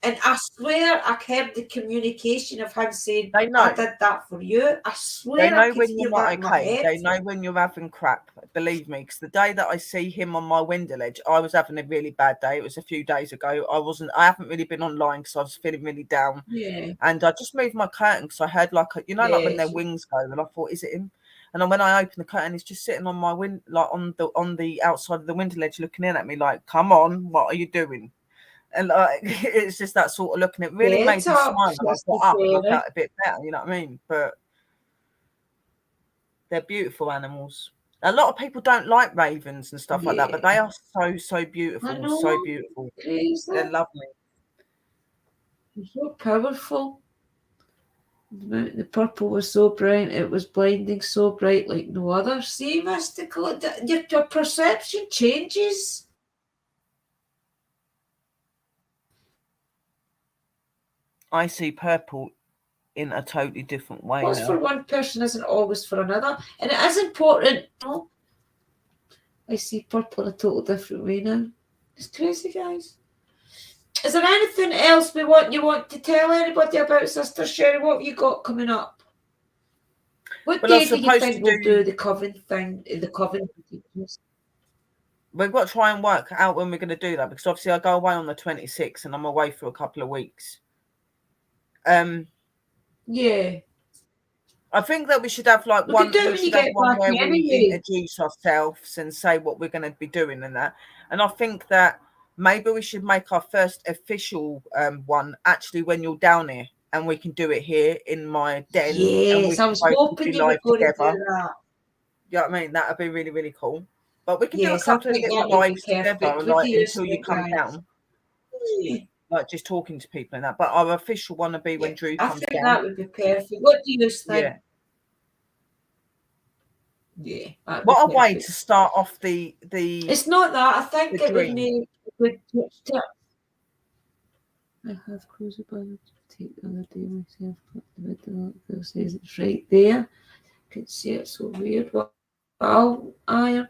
Speaker 1: And I swear I heard the communication of him saying,
Speaker 2: They
Speaker 1: "I
Speaker 2: know.
Speaker 1: did that for you." I
Speaker 2: They
Speaker 1: swear I
Speaker 2: know
Speaker 1: could
Speaker 2: when you're
Speaker 1: hear
Speaker 2: not
Speaker 1: that in my
Speaker 2: okay.
Speaker 1: head.
Speaker 2: They know when you're having crap. Believe me, because the day that I see him on my window ledge, I was having a really bad day. It was a few days ago. I haven't really been online because I was feeling really down.
Speaker 1: Yeah.
Speaker 2: And I just moved my curtain because I heard like, like when their
Speaker 1: Yes.
Speaker 2: wings go, and I thought, is it him? And then when I opened the curtain, he's just sitting on my like on the outside of the window ledge, looking in at me like, "Come on, what are you doing?" And like, it's just that sort of looking. It really
Speaker 1: Get
Speaker 2: made me
Speaker 1: up,
Speaker 2: smile, and I
Speaker 1: Sister
Speaker 2: got up and I
Speaker 1: Sarah.
Speaker 2: felt a bit better. You know what I mean? But they're beautiful animals. A lot of people don't like ravens and stuff like that, but they
Speaker 1: Yeah.
Speaker 2: are so
Speaker 1: I
Speaker 2: beautiful, so
Speaker 1: know.
Speaker 2: beautiful.
Speaker 1: Crazy.
Speaker 2: They're lovely.
Speaker 1: So powerful. The purple was so bright, it was blinding, so bright like no other. See, mystical, your perception changes.
Speaker 2: I see purple in a totally different way
Speaker 1: What's for
Speaker 2: now.
Speaker 1: one person isn't always for another. And it is important. No, I see purple in a total different way now. It's crazy, guys. Is there anything else you want to tell anybody about, Sister Sherry? What have you got coming up? What
Speaker 2: Well, I was
Speaker 1: day do you
Speaker 2: supposed to
Speaker 1: think we'll
Speaker 2: do.
Speaker 1: do the coven thing? The coven teachings?
Speaker 2: We've got to try and work out when we're going to do that because obviously I go away on the 26th and I'm away for a couple of weeks.
Speaker 1: Yeah.
Speaker 2: I think that we should have like
Speaker 1: We could do it
Speaker 2: we
Speaker 1: when you
Speaker 2: should have
Speaker 1: get
Speaker 2: one
Speaker 1: back
Speaker 2: where we
Speaker 1: anyway.
Speaker 2: introduce ourselves and say what we're going to be doing and that. And I think that maybe we should make our first official one actually when you're down here, and we can do it here in my den, and we
Speaker 1: Yes, I
Speaker 2: can
Speaker 1: was
Speaker 2: both
Speaker 1: hoping
Speaker 2: be
Speaker 1: you were
Speaker 2: live
Speaker 1: going to do
Speaker 2: together.
Speaker 1: that.
Speaker 2: You know what I mean? That would be really, really cool. But we can do a
Speaker 1: Yes, I
Speaker 2: couple of
Speaker 1: think
Speaker 2: little
Speaker 1: that would be
Speaker 2: lives together,
Speaker 1: perfect. What do
Speaker 2: like
Speaker 1: you
Speaker 2: until you
Speaker 1: think,
Speaker 2: come
Speaker 1: guys?
Speaker 2: down,
Speaker 1: Yeah,
Speaker 2: like just talking to people and that. But our official one will be
Speaker 1: yeah,
Speaker 2: when Drew
Speaker 1: I
Speaker 2: comes
Speaker 1: think
Speaker 2: down.
Speaker 1: that would be perfect. What do you think?
Speaker 2: Yeah.
Speaker 1: Yeah, that would
Speaker 2: What
Speaker 1: be
Speaker 2: a way to
Speaker 1: perfect.
Speaker 2: start off the
Speaker 1: It's not that. I think it would
Speaker 2: dream.
Speaker 1: make a good touch. I have closed the Bible to take the other day myself, but the middle it says it's right there. I can see it so weird. Well, iron.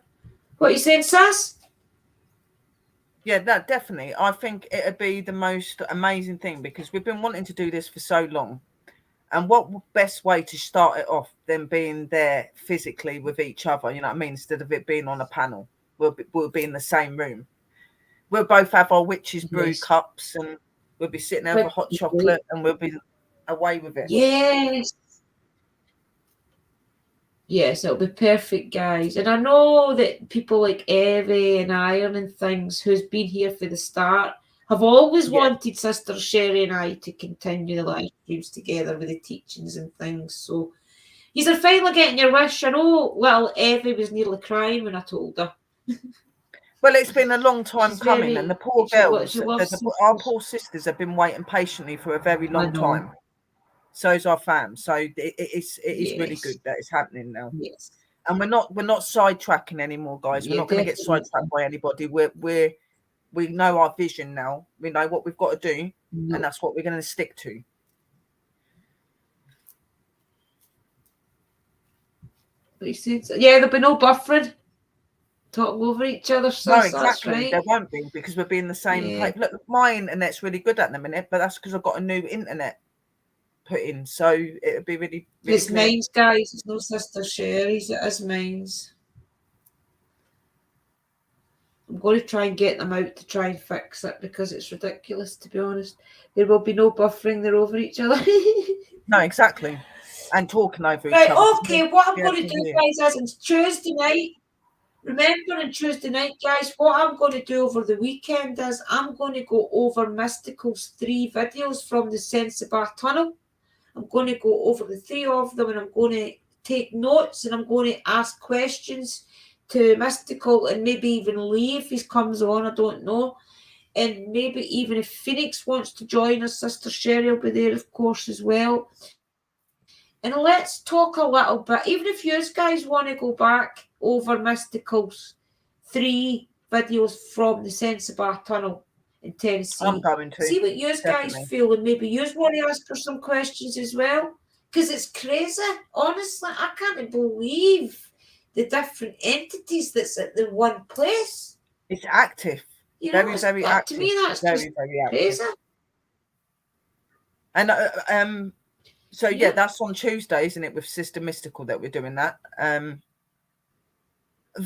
Speaker 1: What are you saying, Sass?
Speaker 2: Yeah, that definitely. I think it'd be the most amazing thing because we've been wanting to do this for so long. And what best way to start it off than being there physically with each other? You know what I mean? Instead of it being on a panel, we'll be in the same room. We'll both have our witch's brew
Speaker 1: Yes.
Speaker 2: cups, and we'll be sitting over hot chocolate, and we'll be away with it.
Speaker 1: Yes. Yes, it'll be perfect, guys. And I know that people like Evie and Iron and things, who's been here for the start, have always
Speaker 2: Yeah.
Speaker 1: wanted Sister Sherry and I to continue the live streams together with the teachings and things. So you're finally getting your wish. I know little Evie was nearly crying when I told her.
Speaker 2: Well, it's been a long time
Speaker 1: She's
Speaker 2: coming, and
Speaker 1: very,
Speaker 2: the poor
Speaker 1: she
Speaker 2: girls,
Speaker 1: loves
Speaker 2: our
Speaker 1: sisters.
Speaker 2: poor sisters, have been waiting patiently for a very
Speaker 1: I
Speaker 2: long
Speaker 1: know.
Speaker 2: time. So's our fam. So it is really
Speaker 1: Yes.
Speaker 2: good that it's happening now.
Speaker 1: Yes.
Speaker 2: And we're not sidetracking anymore, guys. We're
Speaker 1: Yeah,
Speaker 2: not going to get
Speaker 1: definitely.
Speaker 2: sidetracked by anybody. We're we know our vision now. We know what we've got to do,
Speaker 1: No.
Speaker 2: and that's what we're going to stick to.
Speaker 1: Yeah, there'll be no buffering. Talk over each other, sis.
Speaker 2: No, exactly.
Speaker 1: That's right.
Speaker 2: There won't be, because we'll be in the same place. Look, my internet's really good at the minute, but that's because I've got a new internet put in, so it'll be really, really
Speaker 1: it's
Speaker 2: clear.
Speaker 1: mine's, guys. It's no Sister Sherry's. It is mine's. I'm going to try and get them out to try and fix it, because it's ridiculous, to be honest. There will be no buffering. They're over each other.
Speaker 2: No, exactly. And talking over each
Speaker 1: right,
Speaker 2: other.
Speaker 1: okay, what I'm going to do, guys, is on Tuesday night, remember on Tuesday night, guys, what I'm going to do over the weekend is I'm going to go over Mystical's 3 videos from the Sensibar Tunnel. I'm going to go over the 3 of them, and I'm going to take notes, and I'm going to ask questions to Mystical, and maybe even Lee if he comes on, I don't know. And maybe even if Phoenix wants to join us, Sister Sherry will be there, of course, as well. And let's talk a little bit, even if you guys want to go back over Mystical's 3 videos from the Sensibar Tunnel in Tennessee.
Speaker 2: I'm going to.
Speaker 1: See what you guys feel, and maybe you want to ask her some questions as well. Because it's crazy. Honestly, I can't believe the different entities that's at the one place.
Speaker 2: It's active.
Speaker 1: You know,
Speaker 2: very active.
Speaker 1: To me, that's very active. Crazy.
Speaker 2: And so yeah, that's on Tuesday, isn't it, with Sister Mystical that we're doing that.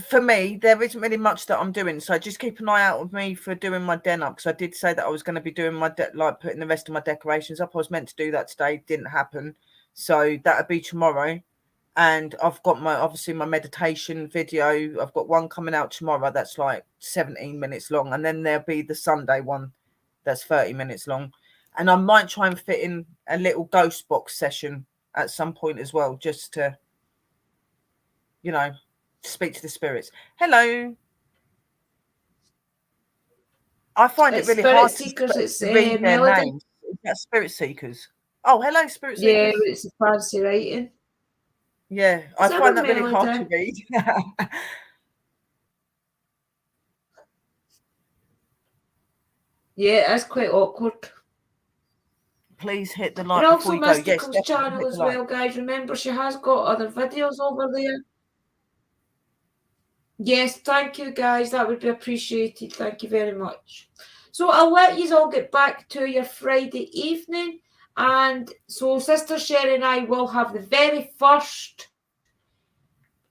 Speaker 2: For me, there isn't really much that I'm doing, so just keep an eye out of me for doing my den up, because I did say that I was going to be doing my like putting the rest of my decorations up. I was meant to do that today, didn't happen, so that'll be tomorrow. And I've got obviously my meditation video. I've got one coming out tomorrow that's like 17 minutes long, and then there'll be the Sunday one that's 30 minutes long. And I might try and fit in a little ghost box session at some point as well, just to, you know, speak to the spirits. Hello. I find it really hard to read their names. Is that Spirit Seekers? Oh, hello, Spirit Seekers.
Speaker 1: Yeah, it's a fancy writing.
Speaker 2: Yeah, I find that really hard to read.
Speaker 1: Yeah, it's quite awkward.
Speaker 2: Please hit the like
Speaker 1: and
Speaker 2: before you
Speaker 1: go.
Speaker 2: Yes,
Speaker 1: Mystical's channel as well, guys. Remember, she has got other videos over there. Yes, thank you, guys. That would be appreciated. Thank you very much. So I'll let you all get back to your Friday evening. And so Sister Sherry and I will have the very first,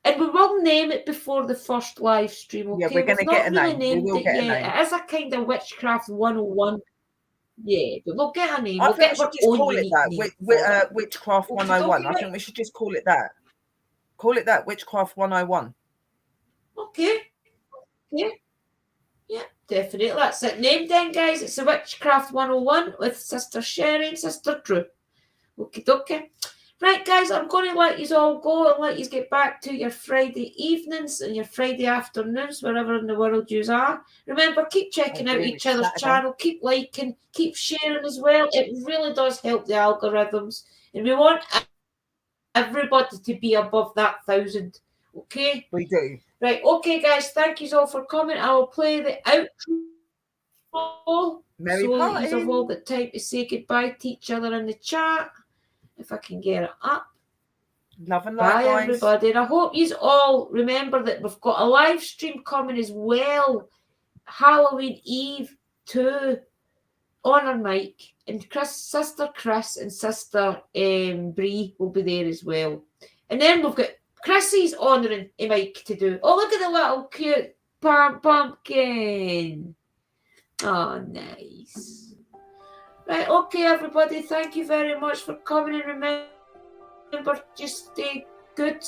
Speaker 1: and we will name it before the first live stream, okay?
Speaker 2: Yeah, we're going to get a name. We will get a name.
Speaker 1: It is a kind of Witchcraft 101. Yeah, but we'll get a name.
Speaker 2: I think we should just call it that. Witchcraft 101. I think we should just call it that. Call it that, Witchcraft 101.
Speaker 1: Okay. Yeah, definitely. That's it. Named then, guys. It's a Witchcraft 101 with Sister Sherry and Sister Drew. Okay. Right, guys, I'm going to let you all go and let you get back to your Friday evenings and your Friday afternoons, wherever in the world you are. Remember, keep checking out each other's channel, keep liking, keep sharing as well. It really does help the algorithms. And we want everybody to be above that 1,000. Okay?
Speaker 2: We do.
Speaker 1: Right, okay, guys, thank you all for coming. I will play the outro.
Speaker 2: Merry party.
Speaker 1: So you've all got time to say goodbye to each other in the chat. If I can get it up.
Speaker 2: Love and light,
Speaker 1: bye,
Speaker 2: guys.
Speaker 1: Everybody. And I hope you all remember that we've got a live stream coming as well. Halloween Eve too. On our mic. And Sister Chris and Sister Bree will be there as well. And then we've got Chrissy's honouring a mic to do. Oh, look at the little cute pumpkin. Oh, nice. Right, okay, everybody. Thank you very much for coming. And remember, just stay good.